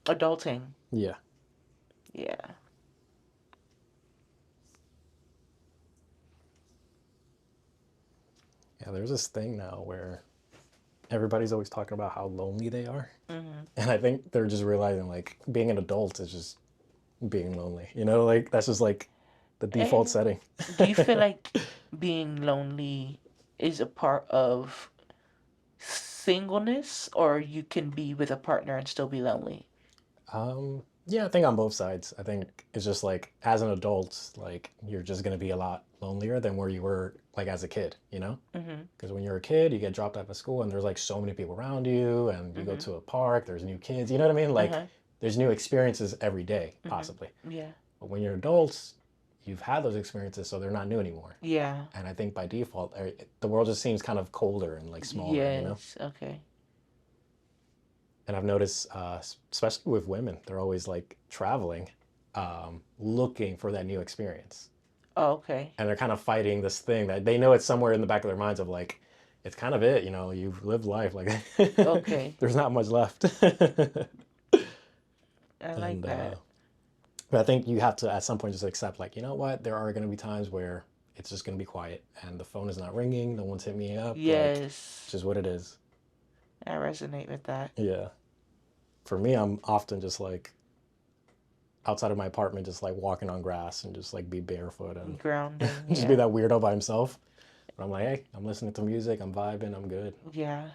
A: Adulting.
B: Yeah.
A: Yeah.
B: Yeah, there's this thing now where everybody's always talking about how lonely they are. And I think they're just realizing like being an adult is just being lonely. Like that's just like the default setting.
A: Do you feel like being lonely is a part of singleness, or you can be with a partner and still be lonely?
B: Yeah, I think on both sides. I think it's just like as an adult, like you're just gonna be a lot lonelier than where you were like as a kid, Because when you're a kid, you get dropped out of school and there's like so many people around you, and you go to a park, there's new kids, you know what I mean? Like there's new experiences every day, possibly.
A: Yeah.
B: But when you're adults, you've had those experiences, so they're not new anymore.
A: Yeah.
B: And I think by default, the world just seems kind of colder and like smaller,
A: Yes. Okay.
B: And I've noticed, especially with women, they're always like traveling, looking for that new experience.
A: Oh, okay.
B: And they're kind of fighting this thing that they know it's somewhere in the back of their minds of like, it's kind of it, you've lived life. Like,
A: Okay.
B: there's not much left.
A: I like that.
B: But I think you have to, at some point, just accept like, you know what, there are going to be times where it's just going to be quiet and the phone is not ringing. No one's hit me up.
A: Yes.
B: Like, it's just what it is.
A: I resonate with that.
B: Yeah. For me, I'm often just like outside of my apartment, just like walking on grass and just like be barefoot and
A: grounding.
B: just be that weirdo by himself. But I'm like, hey, I'm listening to music, I'm vibing, I'm good.
A: Yeah.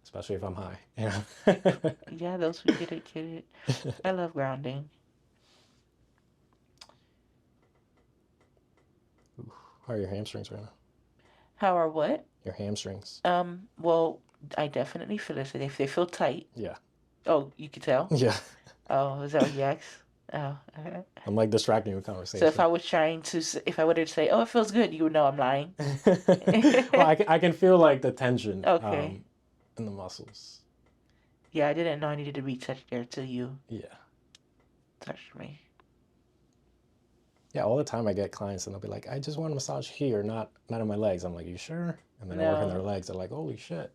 B: Especially if I'm high.
A: Yeah, those who get it. I love grounding.
B: How are your hamstrings right now?
A: How are what?
B: Your hamstrings.
A: Well, I definitely feel it. They feel tight.
B: Yeah.
A: Oh, you could tell?
B: Yeah.
A: Oh, is that what you asked? Oh.
B: I'm like distracting you with conversation.
A: So if I was if I were to say, oh, it feels good, you would know I'm lying.
B: Well, I can feel like the tension.
A: Okay.
B: in the muscles.
A: Yeah, I didn't know I needed to be touched there till you touched me.
B: Yeah, all the time I get clients and they'll be like, I just want a massage here, not on my legs. I'm like, you sure? And then I work on their legs. They're like, holy shit.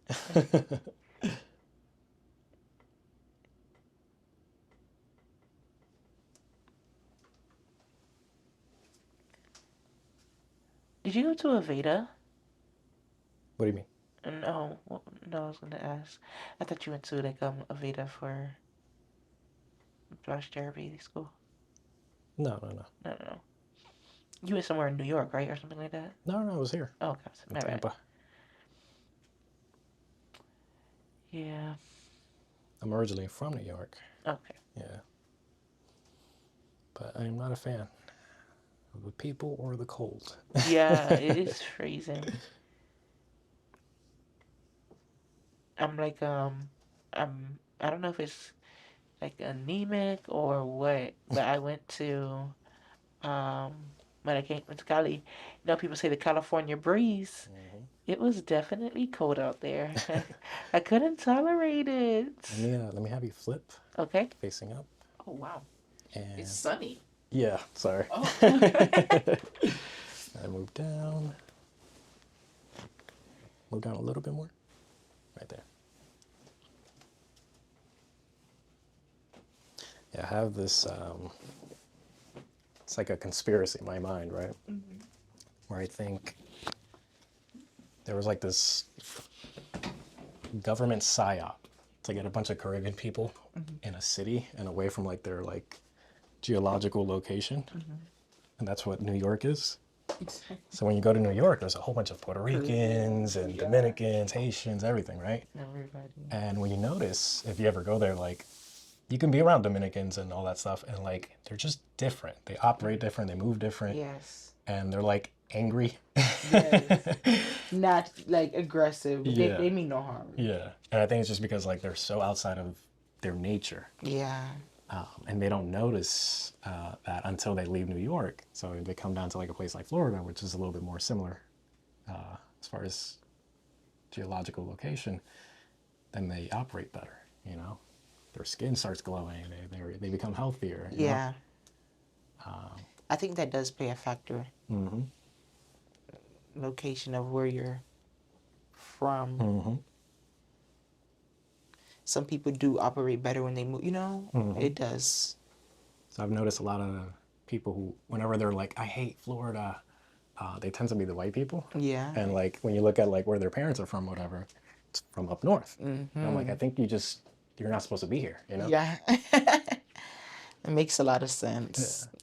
A: Did you go to Aveda?
B: What do you mean?
A: No, no, I was gonna ask. I thought you went to like Aveda for flash therapy school.
B: No.
A: No. You went somewhere in New York, right, or something like that?
B: No, I was here.
A: Oh, okay.
B: In Tampa.
A: Yeah.
B: I'm originally from New York.
A: Okay.
B: Yeah. But I'm not a fan of the people or the cold.
A: Yeah, it is freezing. I'm like, I don't know if it's like anemic or what, but I went to, when I came to Cali, you know, people say the California breeze. Mm-hmm. It was definitely cold out there. I couldn't tolerate it.
B: Let me have you flip.
A: Okay.
B: Facing up.
A: Oh, wow.
B: And
A: it's sunny.
B: Yeah, sorry.
A: Oh.
B: I move down. Move down a little bit more. Right there. Yeah, I have this, it's like a conspiracy in my mind, right? Mm-hmm. Where I think there was like this government psyop to get a bunch of Caribbean people in a city and away from like their like geological location. Mm-hmm. And that's what New York is. So when you go to New York, there's a whole bunch of Puerto Ricans and Dominicans, Haitians, everything, right?
A: Everybody.
B: And when you notice, if you ever go there, like, you can be around Dominicans and all that stuff, and like, they're just different. They operate different, they move different.
A: Yes.
B: And they're like angry.
A: Yes. Not like aggressive.
B: Yeah.
A: They mean no harm.
B: Yeah. And I think it's just because like they're so outside of their nature.
A: Yeah.
B: And they don't notice that until they leave New York. So they come down to like a place like Florida, which is a little bit more similar as far as geological location, then they operate better, you know? Their skin starts glowing, they become healthier. You know?
A: I think that does play a factor.
B: Mm-hmm.
A: Location of where you're from. Mm-hmm. Some people do operate better when they move, you know? Mm-hmm. It does.
B: So I've noticed a lot of people who, whenever they're like, I hate Florida, they tend to be the white people.
A: Yeah.
B: And like, when you look at like where their parents are from, whatever, it's from up north. Mm-hmm. And I'm like, I think you're not supposed to be here, you know?
A: Yeah. It makes a lot of sense. Yeah.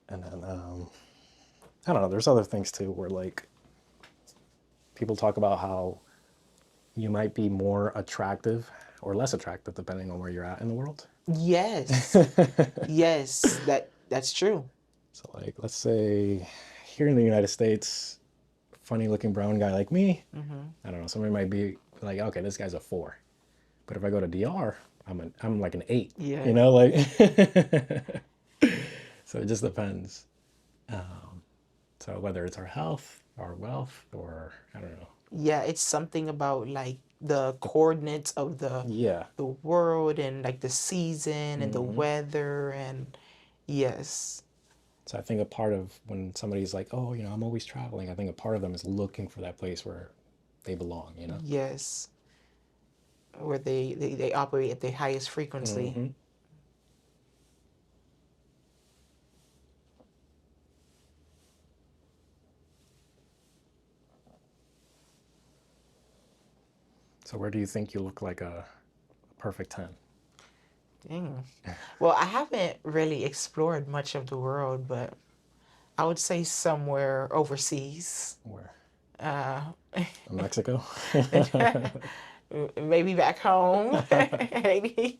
B: And then, I don't know, there's other things too where like, people talk about how you might be more attractive or less attractive depending on where you're at in the world.
A: Yes. Yes, that's true.
B: So like, let's say here in the United States, funny looking brown guy like me, mm-hmm. I don't know, somebody might be like, okay, this guy's a 4. But if I go to DR, I'm like an 8. Yeah. You know, like, so it just depends. So whether it's our health, our wealth, or I don't know.
A: Yeah, it's something about like the coordinates of the world and like the season and the weather and yes.
B: So I think a part of when somebody's like, oh, you know, I'm always traveling, I think a part of them is looking for that place where they belong, you know?
A: Yes. Where they operate at their highest frequency. Mm-hmm.
B: So where do you think you look like a perfect 10?
A: Dang. Well, I haven't really explored much of the world, but I would say somewhere overseas.
B: Where? Mexico?
A: Maybe back home. Maybe.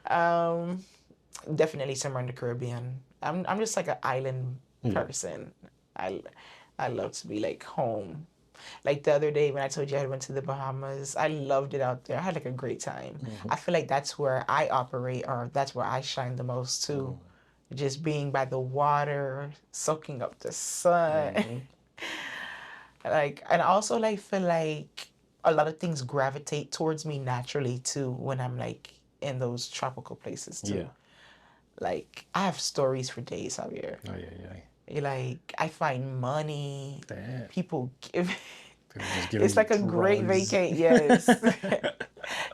A: Definitely somewhere in the Caribbean. I'm just like an island person. I love to be like home. Like the other day when I told you I went to the Bahamas, I loved it out there. I had like a great time. Mm-hmm. I feel like that's where I operate, or that's where I shine the most too. Just being by the water, soaking up the sun. Mm-hmm. Like, and I also like feel like a lot of things gravitate towards me naturally too when I'm like in those tropical places too.
B: Yeah.
A: Like, I have stories for days out here.
B: Oh yeah.
A: Like, I find money.
B: Damn.
A: People give.
B: People just give
A: It's
B: you
A: like a great
B: drugs.
A: vacation. Yes.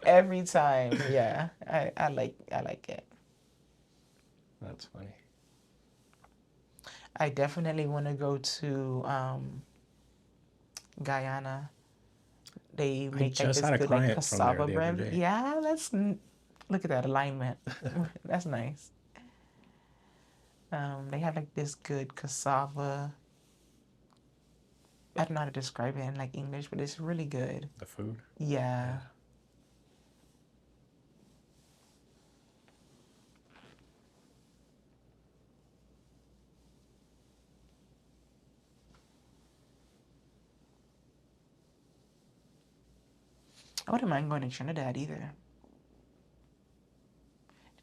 A: Every time. Yeah. I like it.
B: That's funny.
A: I definitely want to go to Guyana. They make like
B: just
A: this
B: had a
A: good like
B: client from there
A: cassava
B: the other
A: bread.
B: day.
A: Yeah, look at that alignment. That's nice. They have like this good cassava. I don't know how to describe it in like English, but it's really good.
B: The food?
A: Yeah. I wouldn't mind going to Trinidad either.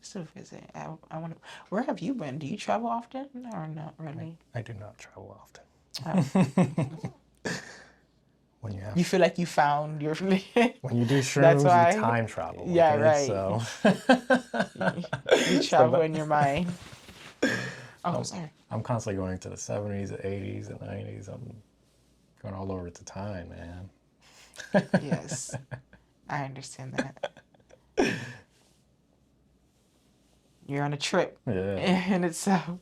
A: Just to visit. I want to. Where have you been? Do you travel often or not really?
B: I do not travel often.
A: Oh.
B: When you have
A: You feel like you found your.
B: when you do
A: That's
B: shrooms,
A: why.
B: you time travel.
A: Yeah,
B: Okay?
A: right.
B: So
A: You travel in your mind. Oh, sorry.
B: I'm constantly going to the 70s, the 80s, the 90s. I'm going all over the time, man.
A: Yes, I understand that. You're on a trip in itself.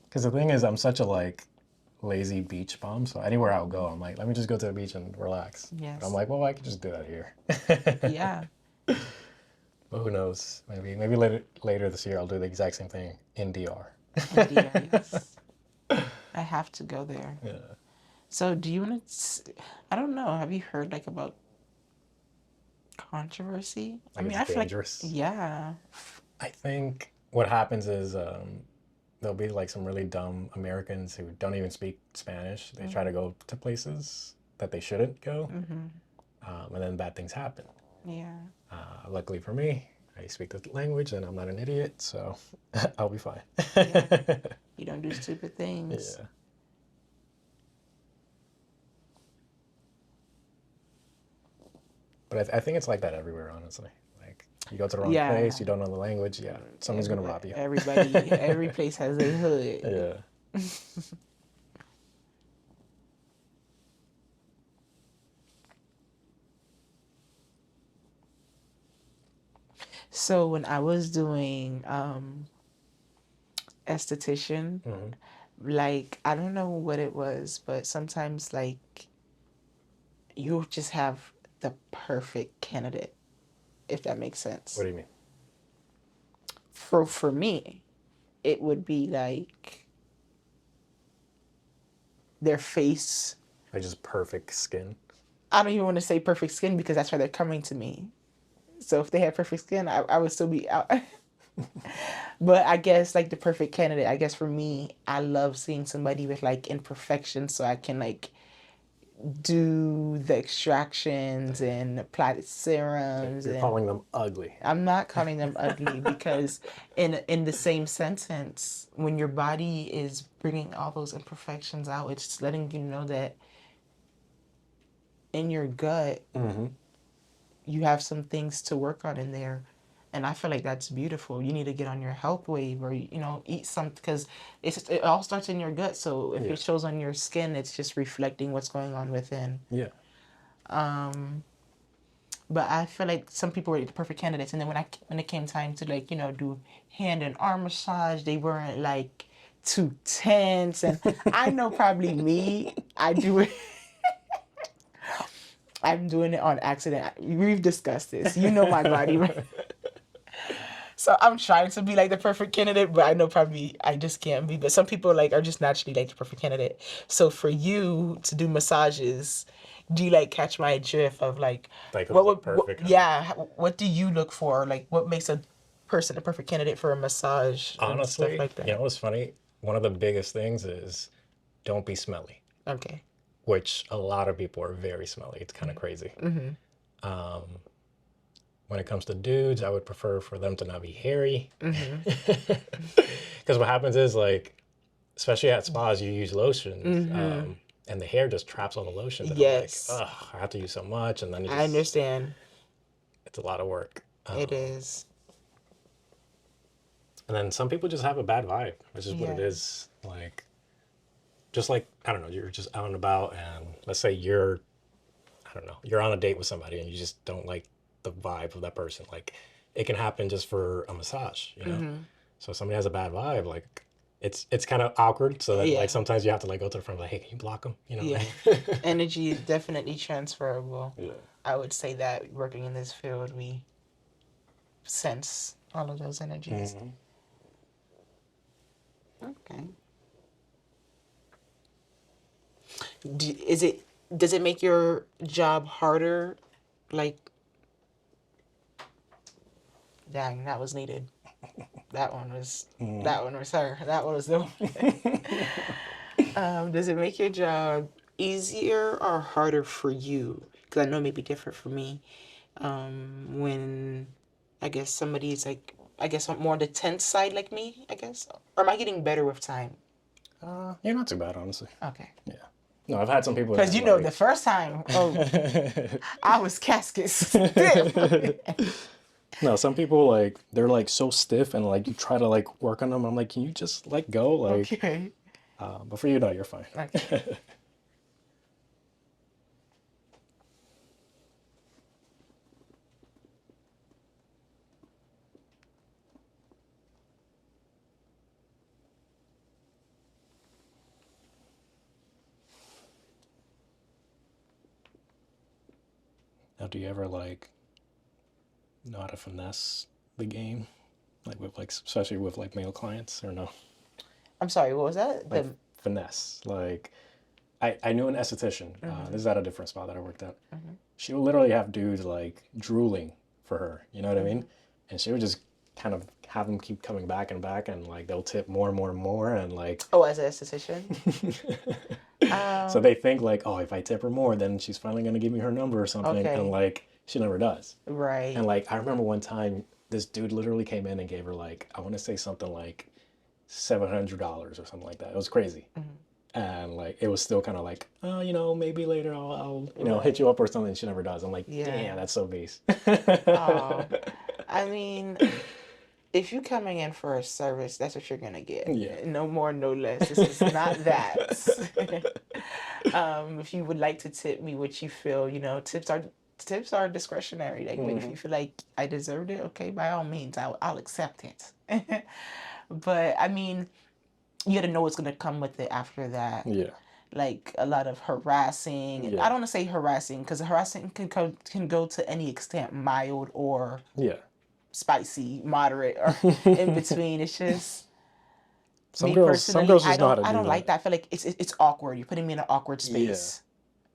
B: Because the thing is, I'm such a like lazy beach bum. So anywhere I'll go, I'm like, let me just go to the beach and relax.
A: Yes.
B: But I'm like, well, I could just do that here.
A: Yeah.
B: But who knows? Maybe later this year I'll do the exact same thing in DR.
A: India, yes. I have to go there.
B: Yeah.
A: So do you want to? I don't know. Have you heard like about controversy?
B: Like,
A: I mean,
B: it's
A: I feel
B: dangerous.
A: like yeah.
B: I think what happens is there'll be like some really dumb Americans who don't even speak Spanish. They try to go to places that they shouldn't go, and then bad things happen.
A: Yeah.
B: Luckily for me, I speak the language and I'm not an idiot, so I'll be fine.
A: Yeah. You don't do stupid things.
B: Yeah. But I think it's like that everywhere, honestly. Like, you go to the wrong place, you don't know the language, someone's going to rob you.
A: Every place has a hood.
B: Yeah.
A: So when I was doing esthetician, like, I don't know what it was, but sometimes like you just have the perfect candidate, if that makes sense.
B: What do you mean?
A: For me, it would be like their face.
B: Like just perfect skin.
A: I don't even want to say perfect skin because that's why they're coming to me. So if they had perfect skin, I would still be out. But I guess like the perfect candidate, I guess for me, I love seeing somebody with like imperfections so I can like do the extractions and apply the serums.
B: You're calling them ugly.
A: I'm not calling them ugly because in the same sentence, when your body is bringing all those imperfections out, it's letting you know that in your gut, you have some things to work on in there. And I feel like that's beautiful. You need to get on your health wave or, eat something because it all starts in your gut. So if it shows on your skin, it's just reflecting what's going on within.
B: Yeah.
A: But I feel like some people were the perfect candidates. And then when it came time to like, do hand and arm massage, they weren't like too tense. And I know probably me, I do it. I'm doing it on accident. We've discussed this. You know my body, right? So I'm trying to be like the perfect candidate, but I know probably I just can't be. But some people like are just naturally like the perfect candidate. So for you to do massages, do you like catch my drift of like
B: what would perfect?
A: What do you look for? Like what makes a person a perfect candidate for a massage?
B: Honestly,
A: and stuff like that?
B: You know what's funny? One of the biggest things is don't be smelly.
A: Okay.
B: Which a lot of people are very smelly. It's kind of crazy. When it comes to dudes, I would prefer for them to not be hairy. Because what happens is like especially at spas, you use lotions, and the hair just traps all the lotions, and
A: Yes.
B: I'm like, ugh, I have to use so much, and then
A: I understand.
B: it's a lot of work.
A: It is.
B: And then some people just have a bad vibe, which is what it
A: Yeah.
B: is. Like, just like, I don't know, you're just out and about, and let's say you're, I don't know, you're on a date with somebody and you just don't like the vibe of that person. Like, it can happen just for a massage, you know? So if somebody has a bad vibe, like, it's kind of awkward. So that,
A: Yeah.
B: like, sometimes you have to, like, go to the front, like, hey, can you block them? You know?
A: Yeah. Energy is definitely transferable.
B: Yeah.
A: I would say that working in this field, we sense all of those energies. Okay. Does it make your job harder? Like, dang, that was needed. That one was her. That one was the one. Does it make your job easier or harder for you? Because I know it may be different for me. When I guess somebody's like, I guess I'm more on the tense side like me, I guess. Or am I getting better with time?
B: You're not too bad, honestly.
A: Okay.
B: Yeah. No, I've had some people.
A: Because you know, the first time, I was casket stiff.
B: No, some people, like, they're like so stiff, and like you try to like work on them. I'm like, can you just let go? Like,
A: Okay.
B: but for you, no, you're fine.
A: Okay.
B: Now, do you ever like know how to finesse the game, like with like especially with like male clients, or no?
A: I'm sorry, what was that?
B: Like finesse, like I knew an esthetician. This is at a different spot that I worked at. She would literally have dudes like drooling for her. You know what I mean? And she would just kind of have them keep coming back and back, and like they'll tip more and more and more, and like.
A: Oh, as an esthetician.
B: So they think like, oh, if I tip her more, then she's finally gonna give me her number or something,
A: Okay.
B: and like she never does.
A: Right.
B: And like I remember one time, this dude literally came in and gave her like, I want to say something like $700 or something like that. It was crazy. And like it was still kind of like, oh, you know, maybe later I'll you know hit you up or something. She never does. I'm like, damn, that's so base.
A: Oh, I mean, if you're coming in for a service, that's what you're gonna get.
B: Yeah.
A: No more, no less. This is not that. If you would like to tip me what you feel, you know, tips are discretionary. Like, but if you feel like I deserved it, okay, by all means, I'll accept it. But I mean, you got to know what's gonna come with it after that.
B: Yeah.
A: Like a lot of harassing.
B: Yeah.
A: I don't want to say harassing because harassing can go to any extent, mild or spicy, moderate, or in between. It's just
B: some girls just know how to do
A: I don't
B: that.
A: like that. I feel like it's awkward. You're putting me in an awkward space.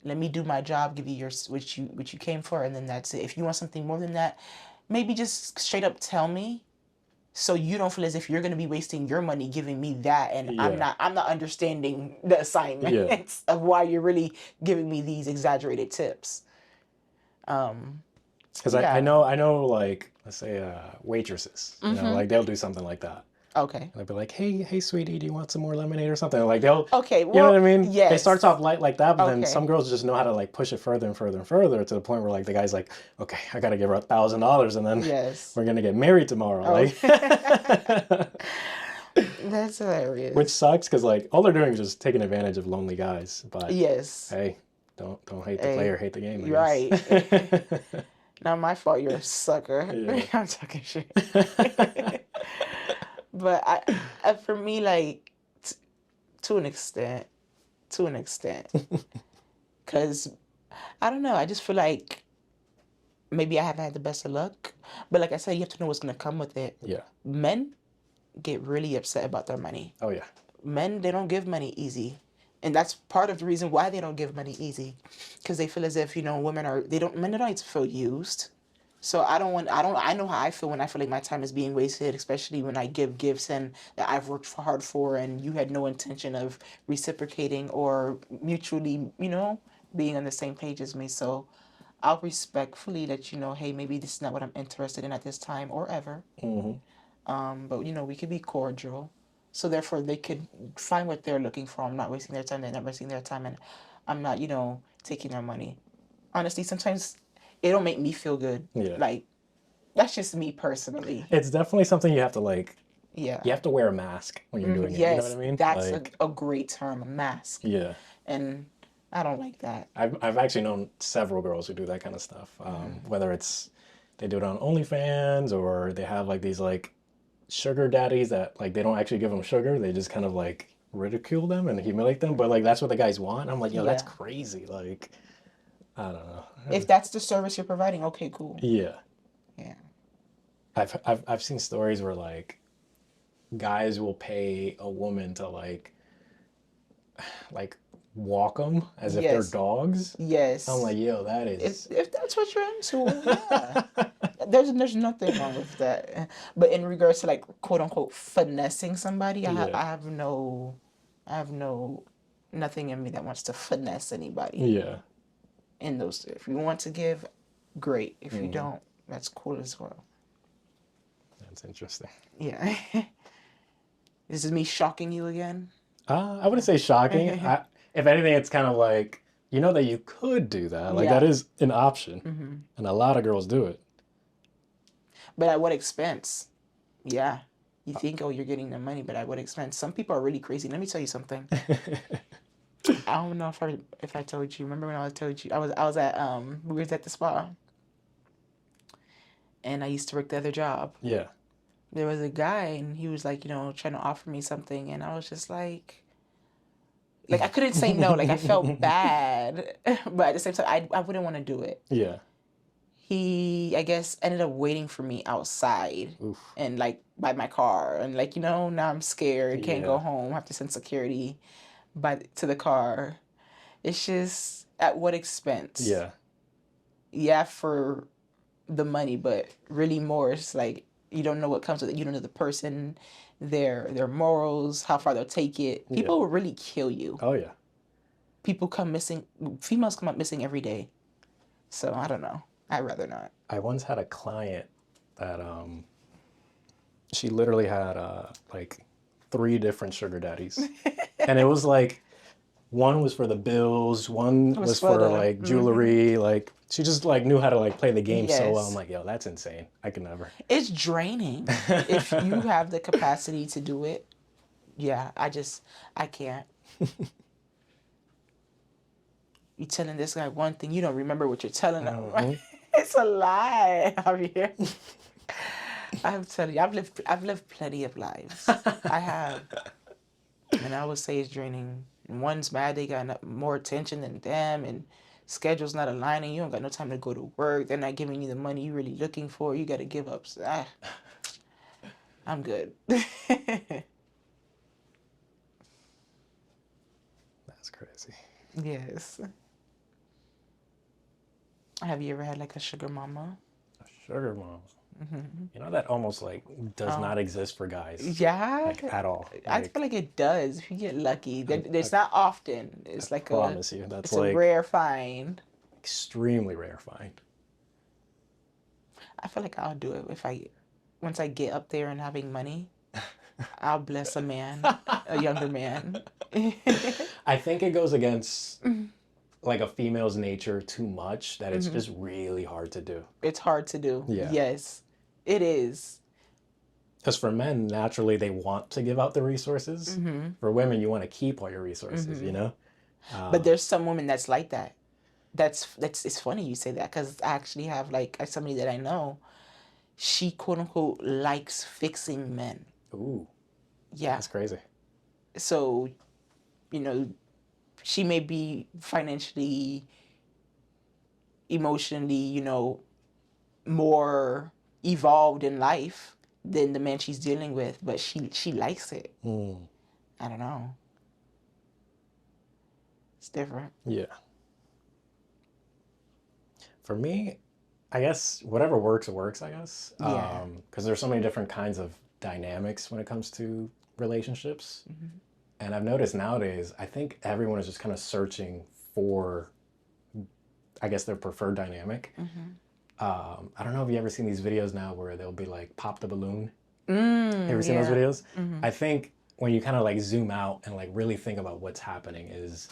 A: Let me do my job, give you what you came for, and then that's it. If you want something more than that, maybe just straight up tell me, so you don't feel as if you're going to be wasting your money giving me that, and I'm not understanding the assignments of why you're really giving me these exaggerated tips.
B: Because I know like, let's say waitresses, you know, like they'll do something like that.
A: Okay.
B: And they'll be like, hey, sweetie, do you want some more lemonade or something? Like they'll,
A: okay, well,
B: you know what I mean?
A: Yes.
B: It starts off light like that, but then some girls just know how to like push it further and further and further to the point where like the guy's like, okay, I got to give her $1,000 and then we're going to get married tomorrow. Like,
A: that's hilarious.
B: Which sucks because like all they're doing is just taking advantage of lonely guys. But hey, don't hate the player, hate the game. I guess.
A: Right. Not my fault. You're a sucker.
B: Yeah.
A: I'm talking shit. But I for me, like to an extent, because I don't know. I just feel like maybe I haven't had the best of luck. But like I said, you have to know what's gonna come with it.
B: Yeah.
A: Men get really upset about their money.
B: Oh yeah.
A: Men, they don't give money easy. And that's part of the reason why they don't give money easy, because they feel as if, you know, men don't like to feel used. So I know how I feel when I feel like my time is being wasted, especially when I give gifts and that I've worked hard for, and you had no intention of reciprocating or mutually, you know, being on the same page as me. So I'll respectfully let you know, hey, maybe this is not what I'm interested in at this time or ever. But you know, we could be cordial. So therefore, they could find what they're looking for. I'm not wasting their time. They're not wasting their time, and I'm not, taking their money. Honestly, sometimes it don't make me feel good.
B: Yeah.
A: Like, that's just me personally.
B: It's definitely something you have to like.
A: Yeah.
B: You have to wear a mask when you're doing it. You know what I mean?
A: That's
B: like,
A: a great term, a mask.
B: Yeah.
A: And I don't like that.
B: I've actually known several girls who do that kind of stuff. Whether it's they do it on OnlyFans or they have like these like sugar daddies that like they don't actually give them sugar. They just kind of like ridicule them and humiliate them. But like that's what the guys want. I'm like, yo, that's crazy. Like, I don't know.
A: If that's the service you're providing, okay, cool.
B: Yeah.
A: Yeah.
B: I've seen stories where like guys will pay a woman to like walk them as if they're dogs.
A: Yes.
B: I'm like, yo, that is.
A: If that's what you're into, yeah. There's nothing wrong with that. But in regards to like quote unquote finessing somebody, I have nothing in me that wants to finesse anybody.
B: Yeah.
A: In those, if you want to give, great. If you don't, that's cool as well.
B: That's interesting.
A: Yeah. This is me shocking you again?
B: I wouldn't say shocking. If anything, it's kind of like, that you could do that. Like, that is an option. And a lot of girls do it.
A: But at what expense? Yeah. You think, oh, you're getting the money, but at what expense? Some people are really crazy. Let me tell you something. I don't know if I told you. Remember when I told you? I was at, we were at the spa. And I used to work the other job.
B: Yeah.
A: There was a guy, and he was like, trying to offer me something, and I was just like I couldn't say no. Like, I felt bad, but at the same time, I wouldn't want to do it.
B: Yeah.
A: He, I guess, ended up waiting for me outside.
B: Oof.
A: And like by my car, and like, now I'm scared, can't go home, have to send security to the car. It's just, at what expense?
B: Yeah.
A: Yeah, for the money, but really more, it's like, you don't know what comes with it. You don't know the person, their morals, how far they'll take it. People will really kill you.
B: Oh, yeah.
A: People come missing. Females come up missing every day. So, I don't know. I'd rather not.
B: I once had a client that she literally had like 3 different sugar daddies. And it was like, one was for the bills, one was for like jewelry, like she just like knew how to like play the game so well. I'm like, yo, that's insane. I could never.
A: It's draining. If you have the capacity to do it, yeah, I can't. You telling this guy one thing, you don't remember what you're telling him. It's a lie, Javier. I'm telling you, I've lived plenty of lives. I have. And I would say it's draining. One's mad, they got more attention than them, and schedule's not aligning. You don't got no time to go to work. They're not giving you the money you're really looking for. You got to give up. I'm good.
B: That's crazy.
A: Yes. Have you ever had like a sugar mama?
B: A sugar mama? That almost like does not exist for guys.
A: Yeah.
B: Like, at all. Like,
A: I feel like it does if you get lucky. It's not often. It's like
B: promise you, that's
A: it's
B: like
A: a rare find.
B: Extremely rare find.
A: I feel like I'll do it once I get up there and having money. I'll bless a man, a younger man.
B: I think it goes against like a female's nature too much that it's just really hard to do. It's
A: hard to do.
B: Yeah.
A: Yes, it is.
B: Because for men, naturally, they want to give out the resources. For women, you want to keep all your resources,
A: But there's some women that's like that. It's funny you say that, because I actually have like somebody that I know. She quote unquote likes fixing men.
B: Ooh.
A: Yeah.
B: That's crazy.
A: So, she may be financially, emotionally, more evolved in life than the man she's dealing with, but she likes it. I don't know. It's different.
B: Yeah. For me, I guess whatever works, I guess.
A: Yeah.
B: Because there's so many different kinds of dynamics when it comes to relationships. And I've noticed nowadays, I think everyone is just kind of searching for, I guess, their preferred dynamic. I don't know if you ever seen these videos now where they'll be like, pop the balloon. Have you ever seen those videos? I think when you kind of like zoom out and like really think about what's happening is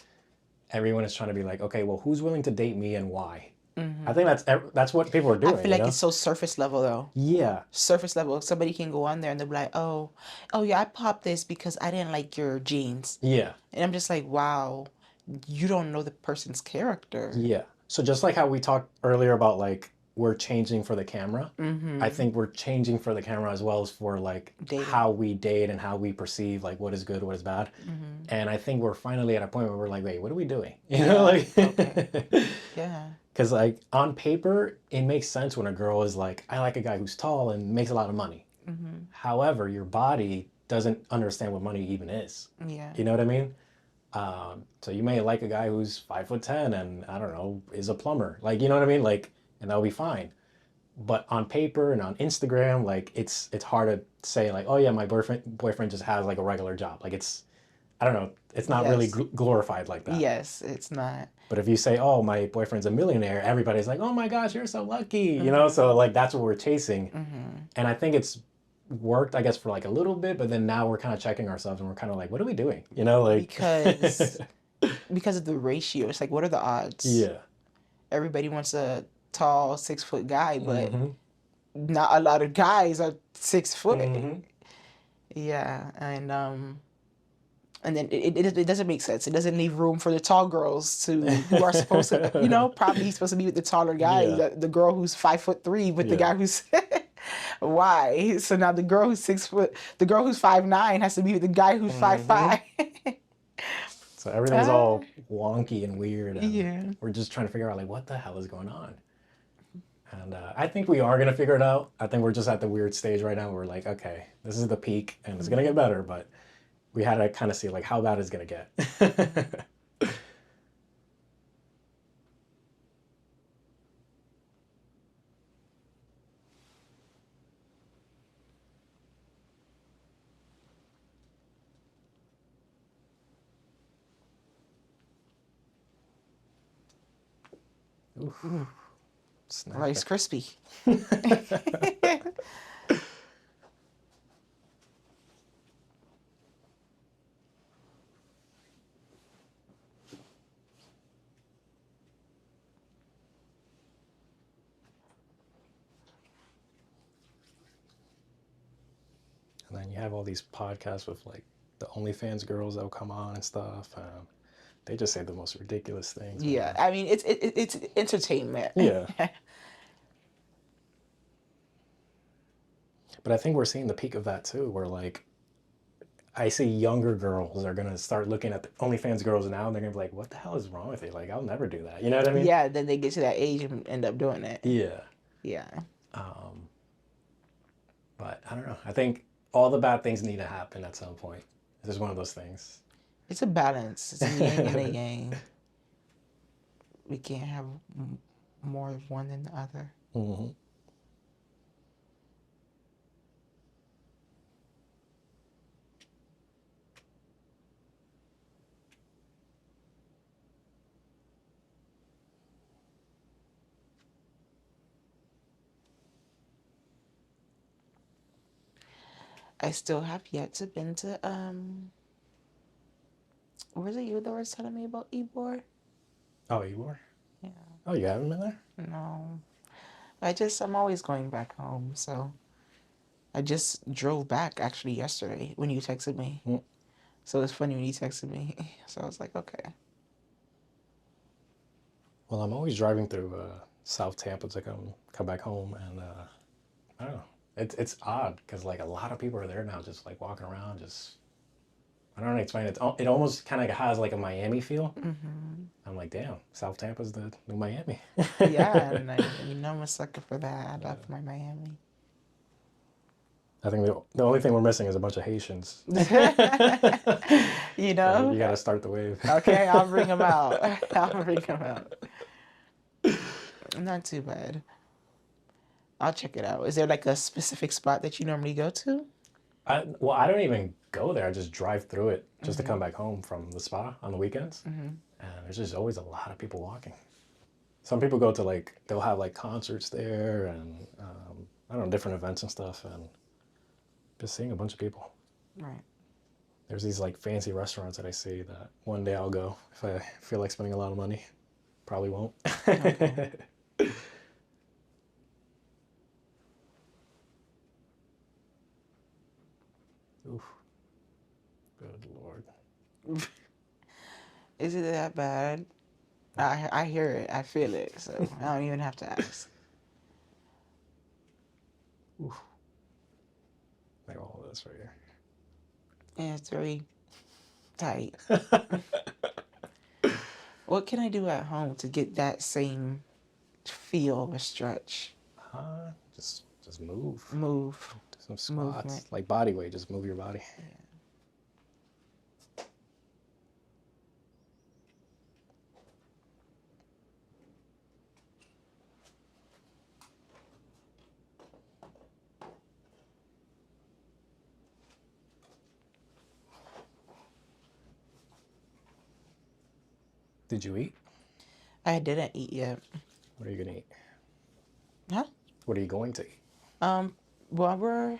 B: everyone is trying to be like, okay, well, who's willing to date me and why? I think that's what people are doing.
A: I feel like it's so surface level though.
B: Yeah.
A: Surface level. Somebody can go on there and they'll be like, oh yeah, I popped this because I didn't like your jeans.
B: Yeah.
A: And I'm just like, wow, you don't know the person's character.
B: Yeah. So just like how we talked earlier about like we're changing for the camera, I think we're changing for the camera as well as for like
A: Dating.
B: how we date and how we perceive like what is good, what is bad. And I think we're finally at a point where we're like, wait, what are we doing? You know, like
A: Yeah.
B: Because like on paper, it makes sense when a girl is like, I like a guy who's tall and makes a lot of money. However, your body doesn't understand what money even is.
A: Yeah.
B: You know what I mean? So you may like a guy who's 5'10" and I don't know, is a plumber. Like, you know what I mean? Like, and that'll be fine. But on paper and on Instagram, like it's hard to say like, oh yeah, my boyfriend just has like a regular job. Like I don't know, it's not really glorified like that.
A: Yes, it's not.
B: But if you say, oh, my boyfriend's a millionaire, everybody's like, oh my gosh, you're so lucky, you know? So like that's what we're chasing. And I think it's worked, I guess, for like a little bit, but then now we're kind of checking ourselves and we're kind of like, what are we doing? You know, like
A: because of the ratio. It's like, what are the odds?
B: Yeah.
A: Everybody wants a tall 6 foot guy, but not a lot of guys are 6 foot. Yeah, and then it doesn't make sense. It doesn't leave room for the tall girls who are supposed to, you know, probably he's supposed to be with the taller guy, the girl who's 5'3" with the guy who's why? So now the girl who's 6 foot, the girl who's 5'9" has to be with the guy who's 5'5".
B: So everything's all wonky and weird. And we're just trying to figure out like what the hell is going on. And I think we are gonna figure it out. I think we're just at the weird stage right now where we're like, okay, this is the peak and it's gonna get better, but we had to kind of see like how bad it's gonna get. Oof.
A: Rice crispy.
B: And then you have all these podcasts with like the OnlyFans girls that'll come on and stuff. They just say the most ridiculous things.
A: Yeah, I mean it's entertainment.
B: Yeah. But I think we're seeing the peak of that too, where like I see younger girls are gonna start looking at the OnlyFans girls now, and they're gonna be like, "What the hell is wrong with you? Like, I'll never do that." You know what I mean?
A: Yeah. Then they get to that age and end up doing it.
B: Yeah.
A: Yeah.
B: But I don't know. I think all the bad things need to happen at some point. It's just one of those things.
A: It's a balance. It's a yin and a yang. We can't have more of one than the other.
B: Mm-hmm.
A: I still have yet to been to was it you that was telling me about Ybor?
B: Oh, Ybor?
A: Yeah.
B: Oh, you haven't been there?
A: No. I'm always going back home, so I just drove back actually yesterday when you texted me. So it's funny when you texted me. So I was like, okay.
B: Well, I'm always driving through South Tampa to come back home, and I don't know. It's odd because like a lot of people are there now, just like walking around, just I don't know how to explain it. It almost kind of has like a Miami feel. I'm like, damn, South Tampa's the new Miami.
A: Yeah, and I'm a sucker for that. I love my Miami.
B: I think the only thing we're missing is a bunch of Haitians.
A: You know?
B: You got to start the wave.
A: Okay, I'll bring them out. I'll bring them out. Not too bad. I'll check it out. Is there like a specific spot that you normally go to?
B: I don't even go there. I just drive through it just to come back home from the spa on the weekends. And there's just always a lot of people walking. Some people go to like, they'll have like concerts there and I don't know, different events and stuff, and just seeing a bunch of people.
A: Right.
B: There's these like fancy restaurants that I see that one day I'll go if I feel like spending a lot of money. Probably won't.
A: Okay.
B: Oof. Good Lord.
A: Is it that bad? I hear it. I feel it. So I don't even have to ask.
B: Oof. Like all of this right here.
A: Yeah, it's very tight. What can I do at home to get that same feel of a stretch?
B: Just move.
A: Move.
B: Do some squats.
A: Movement.
B: Like body weight, just move your body.
A: Yeah.
B: Did you eat?
A: I didn't eat yet.
B: What are you gonna eat?
A: Huh?
B: What are you going to eat?
A: While we're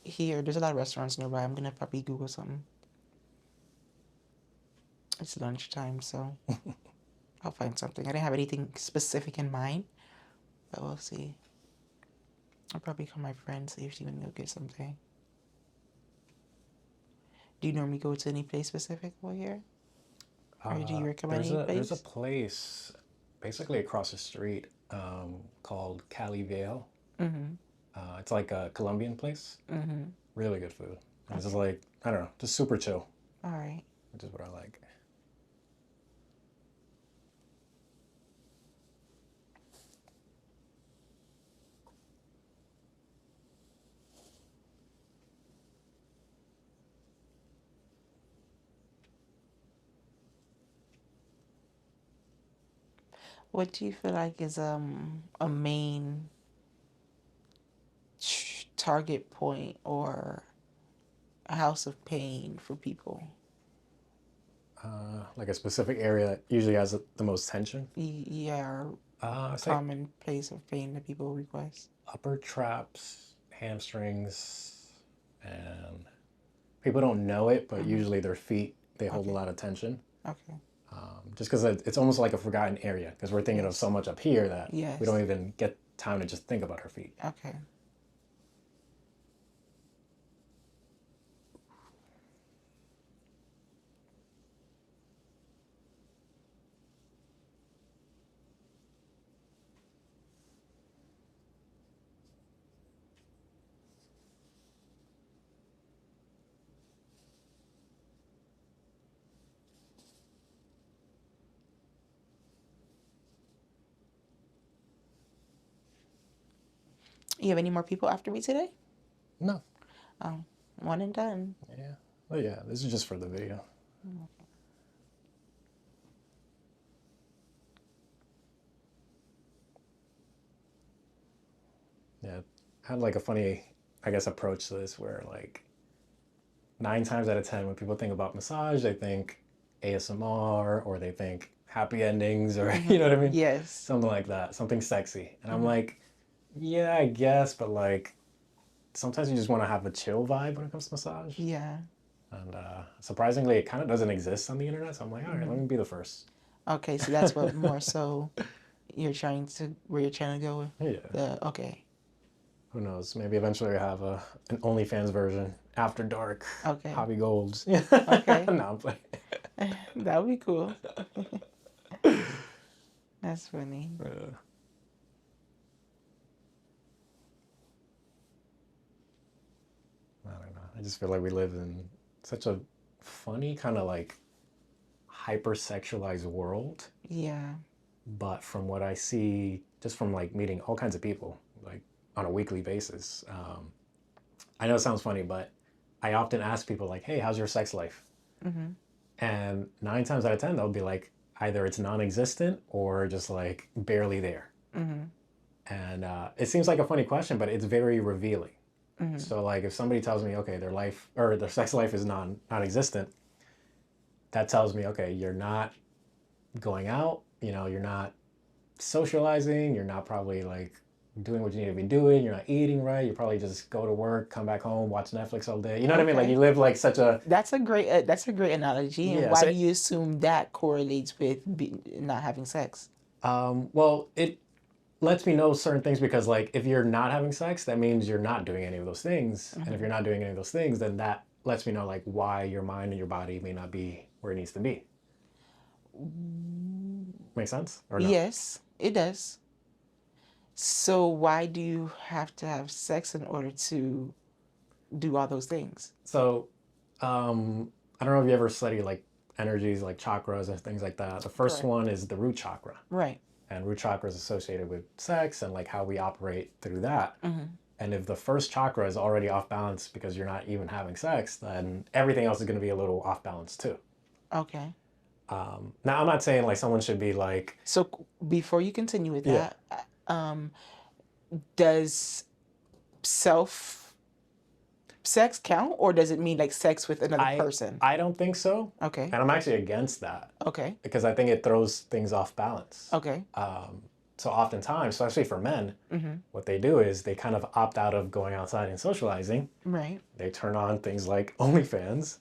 A: here, there's a lot of restaurants nearby. I'm gonna probably Google something. It's lunchtime, so I'll find something. I didn't have anything specific in mind, but we'll see. I'll probably call my friend, see if she can go get something. Do you normally go to any place specific while here? Or do you recommend any place?
B: There's a place basically across the street called Cali Vale.
A: Mm-hmm.
B: It's like a Colombian place.
A: Mm-hmm.
B: Really good food. It's just like, I don't know, just super chill.
A: All right.
B: Which is what I like.
A: What do you feel like is a main target point or a house of pain for people?
B: Like a specific area that usually has the most tension.
A: Yeah, common place of pain that people request.
B: Upper traps, hamstrings, and people don't know it, but usually their feet, they hold a lot of tension.
A: Okay.
B: Just because it's almost like a forgotten area, because we're thinking of so much up here that we don't even get time to just think about our feet.
A: Okay. You have any more people after me today?
B: No.
A: Oh, one and done.
B: Yeah. Well, yeah, this is just for the video. Yeah, I had like a funny, I guess, approach to this where like 9 times out of 10 when people think about massage, they think ASMR or they think happy endings or you know what I mean?
A: Yes.
B: Something like that, something sexy. And I'm like, yeah, I guess, but like sometimes you just want to have a chill vibe when it comes to massage.
A: Yeah.
B: And surprisingly, it kind of doesn't exist on the internet. So I'm like, all right, let me be the first.
A: Okay, so that's what more so you're trying to go with?
B: Yeah.
A: Okay.
B: Who knows? Maybe eventually I have an OnlyFans version after dark.
A: Okay.
B: Javi Golds.
A: Okay.
B: No, I'm playing.
A: That would be cool. That's funny.
B: I don't know. I just feel like we live in such a funny kind of like hypersexualized world.
A: Yeah.
B: But from what I see, just from like meeting all kinds of people, like on a weekly basis, I know it sounds funny, but I often ask people like, hey, how's your sex life?
A: Mm-hmm.
B: And 9 times out of 10, they'll be like, either it's non-existent or just like barely there.
A: Mm-hmm.
B: And it seems like a funny question, but it's very revealing.
A: Mm-hmm.
B: So like if somebody tells me, okay, their life or their sex life is non-existent, that tells me, okay, you're not going out, you know, you're not socializing, you're not probably like doing what you need to be doing. You're not eating right. You probably just go to work, come back home, watch Netflix all day. You know what I mean? Like you live like such a.
A: That's a great analogy. And why do you assume that correlates with not having sex?
B: Well, it lets me know certain things because like if you're not having sex, that means you're not doing any of those things. And if you're not doing any of those things, then that lets me know like why your mind and your body may not be where it needs to be. Make sense? Or no?
A: Yes, it does. So why do you have to have sex in order to do all those things?
B: So, I don't know if you ever study like energies, like chakras and things like that. The first one is the root chakra.
A: Right.
B: And root chakra is associated with sex and like how we operate through that. And if the first chakra is already off balance because you're not even having sex, then everything else is going to be a little off balance too.
A: Okay.
B: Now, I'm not saying like someone should be like.
A: So before you continue with that, does sex count, or does it mean like sex with another person?
B: I don't think so.
A: Okay.
B: And I'm actually against that.
A: Okay.
B: Because I think it throws things off balance.
A: Okay.
B: So oftentimes, especially for men, what they do is they kind of opt out of going outside and socializing.
A: Right.
B: They turn on things like OnlyFans.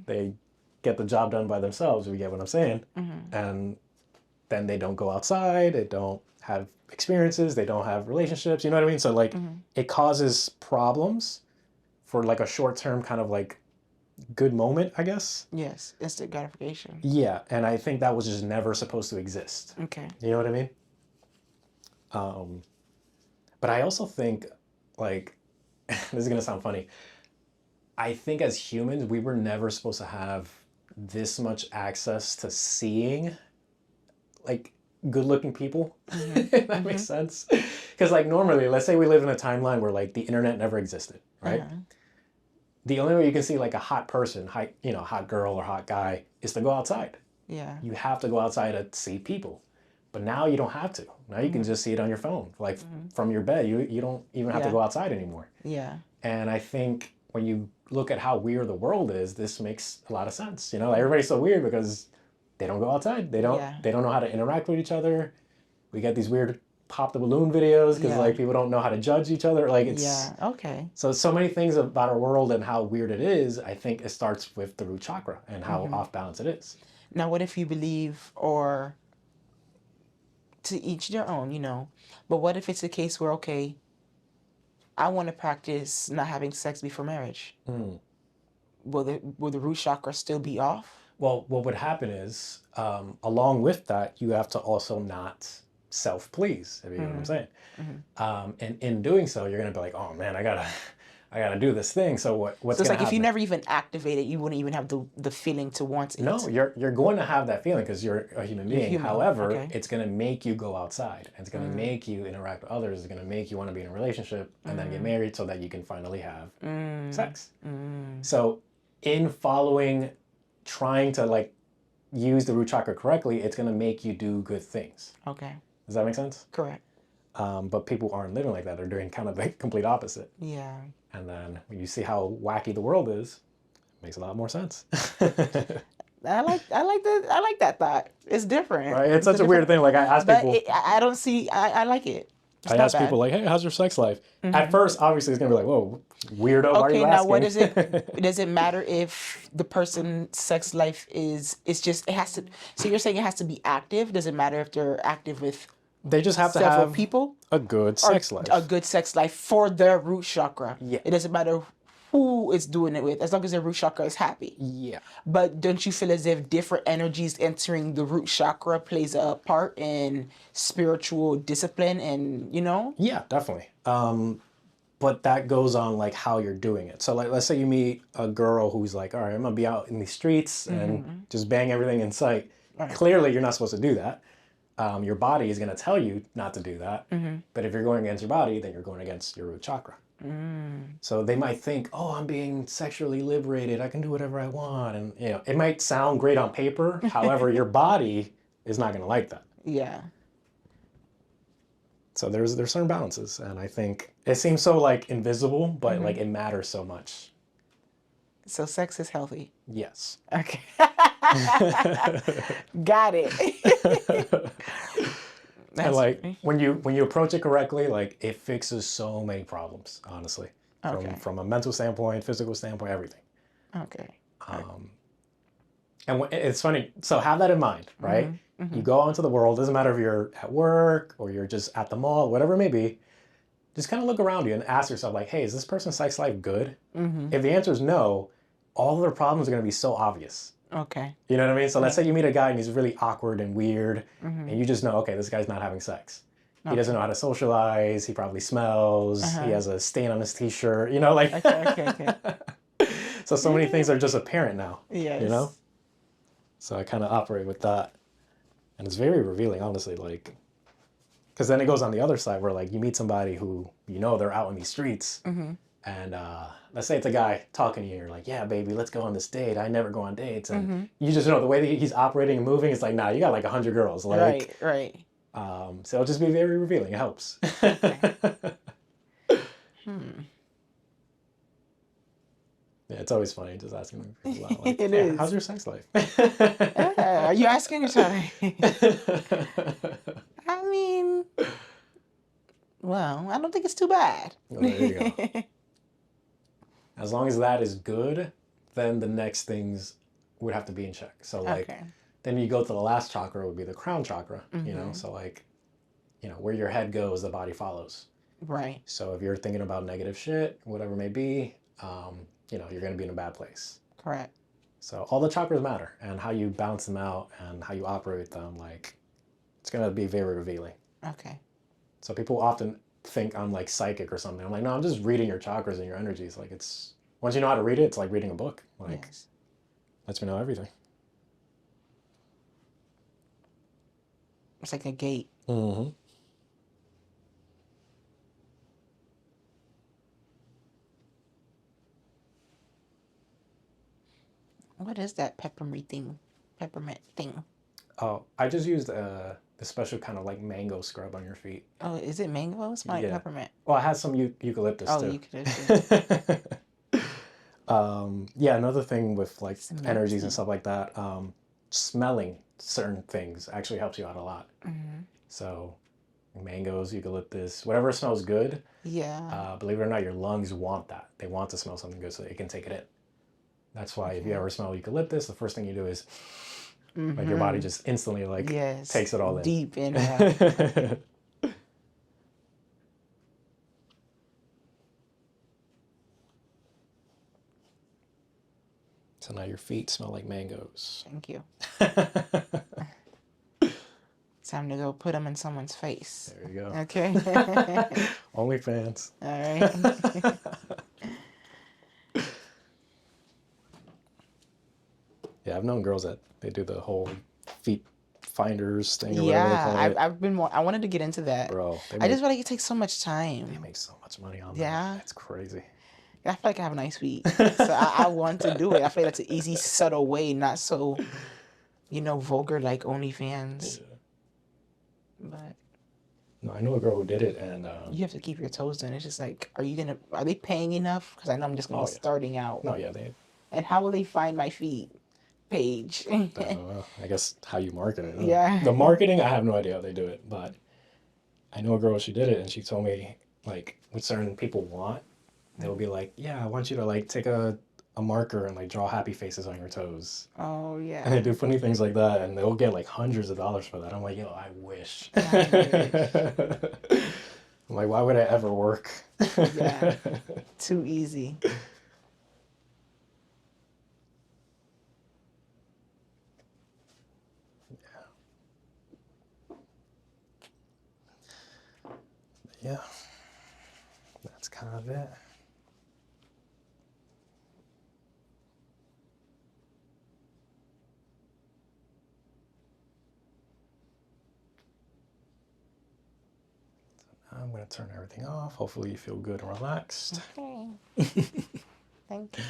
B: They get the job done by themselves, if you get what I'm saying. And then they don't go outside. They don't have experiences. They don't have relationships. You know what I mean? So like it causes problems for like a short-term kind of like good moment, I guess.
A: Yes, instant gratification.
B: Yeah, and I think that was just never supposed to exist.
A: Okay.
B: You know what I mean? But I also think, like, this is gonna sound funny. I think as humans, we were never supposed to have this much access to seeing, like, good-looking people. If that makes sense. Because, like, normally, let's say we live in a timeline where, like, the internet never existed, right? The only way you can see like a hot person, hot girl or hot guy, is to go outside.
A: Yeah.
B: You have to go outside to see people. But now you don't have to. Now you can just see it on your phone. Like from your bed, you don't even have to go outside anymore.
A: Yeah.
B: And I think when you look at how weird the world is, this makes a lot of sense. You know, like everybody's so weird because they don't go outside. They don't know how to interact with each other. We get these weird pop the balloon videos because like people don't know how to judge each other. Like it's so many things about our world and how weird it is. I think it starts with the root chakra and how off balance it is.
A: Now, what if you believe, or to each their own, you know, but what if it's a case where, okay, I want to practice not having sex before marriage? Will the root chakra still be off?
B: Well, what would happen is, along with that, you have to also not self-please, if you know what I'm saying. And in doing so, you're gonna be like, oh man, I gotta do this thing. So what's
A: so it's
B: gonna
A: like
B: happen?
A: If you never even activate it, you wouldn't even have the feeling to want it.
B: No, you're going to have that feeling because you're a human being. However, it's gonna make you go outside. It's gonna make you interact with others. It's gonna make you want to be in a relationship and then get married so that you can finally have sex. So in trying to like use the root chakra correctly, it's gonna make you do good things.
A: Okay.
B: Does that make sense?
A: Correct.
B: But people aren't living like that. They're doing kind of the complete opposite.
A: Yeah.
B: And then when you see how wacky the world is, it makes a lot more sense.
A: I like that thought. It's different.
B: Right? It's such a weird thing. Like I ask people.
A: I don't see. I like it.
B: I ask people like, "Hey, how's your sex life?" At first, obviously, it's gonna be like, "Whoa, weirdo, why are you asking?"
A: Okay, now what is it? Does it matter if the person's sex life it has to? So you're saying it has to be active? Does it matter if they're active with?
B: They just have to
A: several
B: have
A: people?
B: A good sex life.
A: A good sex life for their root chakra.
B: Yeah.
A: It doesn't matter who is doing it with, as long as their root chakra is happy.
B: Yeah.
A: But don't you feel as if different energies entering the root chakra plays a part in spiritual discipline and, you know?
B: Yeah, definitely. But that goes on like how you're doing it. So like, let's say you meet a girl who's like, all right, I'm gonna be out in the streets and just bang everything in sight. Right. Clearly, you're not supposed to do that. Your body is gonna tell you not to do that. But if you're going against your body, then you're going against your root chakra. So they might think, oh, I'm being sexually liberated. I can do whatever I want. And you know, it might sound great on paper. However, your body is not gonna like that.
A: Yeah.
B: So there's certain balances, and I think it seems so like invisible, but like it matters so much.
A: So sex is healthy.
B: Yes.
A: Okay. Got it.
B: And like when you approach it correctly, like it fixes so many problems, honestly. From a mental standpoint, physical standpoint, everything.
A: Okay.
B: And it's funny. So have that in mind, right? You go out into the world. Doesn't matter if you're at work or you're just at the mall, whatever it may be. Just kind of look around you and ask yourself, like, hey, is this person's sex life good? If the answer is no, all of their problems are going to be so obvious.
A: Okay.
B: You know what I mean? So let's say you meet a guy and he's really awkward and weird, and you just know, okay, this guy's not having sex. He doesn't know how to socialize. He probably smells. He has a stain on his t-shirt. You know, like. Okay. So many things are just apparent now.
A: Yes.
B: You know. So I kind of operate with that, and it's very revealing, honestly. Like, because then it goes on the other side where like you meet somebody who they're out in these streets, and let's say it's a guy talking to you. You're like, yeah, baby, let's go on this date. I never go on dates, and you just know the way that he's operating and moving. It's like, nah, you got like 100 girls. Like,
A: right.
B: So it'll just be very revealing. It helps.
A: Okay.
B: Yeah, it's always funny just asking people out. Like,
A: It is.
B: How's your sex life?
A: Are you asking each other? I mean, well, I don't think it's too bad.
B: Well, there you go. As long as that is good, then the next things would have to be in check. So like, then you go to the last chakra would be the crown chakra. You know, so like, where your head goes, the body follows.
A: Right.
B: So if you're thinking about negative shit, whatever it may be, you're going to be in a bad place.
A: Correct.
B: So all the chakras matter, and how you balance them out and how you operate with them, like, it's going to be very revealing.
A: Okay. So
B: people often think I'm like psychic or something. I'm like, no, I'm just reading your chakras and your energies. Like, it's, once you know how to read it, it's like reading a book. Like, lets me know everything.
A: It's like a gate. What is that peppermint thing?
B: Oh, I just used the special kind of like mango scrub on your feet.
A: Oh, is it mango? It's like peppermint.
B: Well, it has some eucalyptus too.
A: Oh, eucalyptus.
B: Yeah, another thing with like energies and stuff like that, smelling certain things actually helps you out a lot. So mangoes, eucalyptus, whatever smells good.
A: Yeah.
B: Believe it or not, your lungs want that. They want to smell something good so they can take it in. That's why if you ever smell eucalyptus, the first thing you do is like your body just instantly like takes it all in.
A: Deep inhale.
B: So now your feet smell like mangoes.
A: Thank you. Time to go put them in someone's face.
B: There you go.
A: Okay.
B: OnlyFans.
A: All right.
B: Yeah, I've known girls that they do the whole feet finders thing or
A: yeah,
B: whatever they call it.
A: I wanted to get into that.
B: Bro,
A: I just feel like it takes so much time.
B: They make so much money on that.
A: Yeah.
B: It's crazy.
A: I feel like I have nice feet. So I want to do it. I feel like that's an easy, subtle way, not so, vulgar like OnlyFans.
B: Yeah.
A: But
B: no, I know a girl who did it, and
A: you have to keep your toes in. It's just like, are they paying enough? Because I know I'm just gonna be starting out.
B: No, yeah, they.
A: And how will they find my feet page?
B: I guess how you market it.
A: Yeah.
B: The marketing, I have no idea how they do it, but I know a girl, she did it, and she told me, like, what certain people want, they'll be like, yeah, I want you to, like, take a marker and, like, draw happy faces on your toes.
A: Oh, yeah.
B: And they do funny things like that, and they'll get, like, hundreds of dollars for that. I'm like, I wish. I'm like, why would I ever work?
A: Yeah. Too easy.
B: Yeah, that's kind of it. So now I'm going to turn everything off. Hopefully you feel good and relaxed.
A: Okay. Thank you.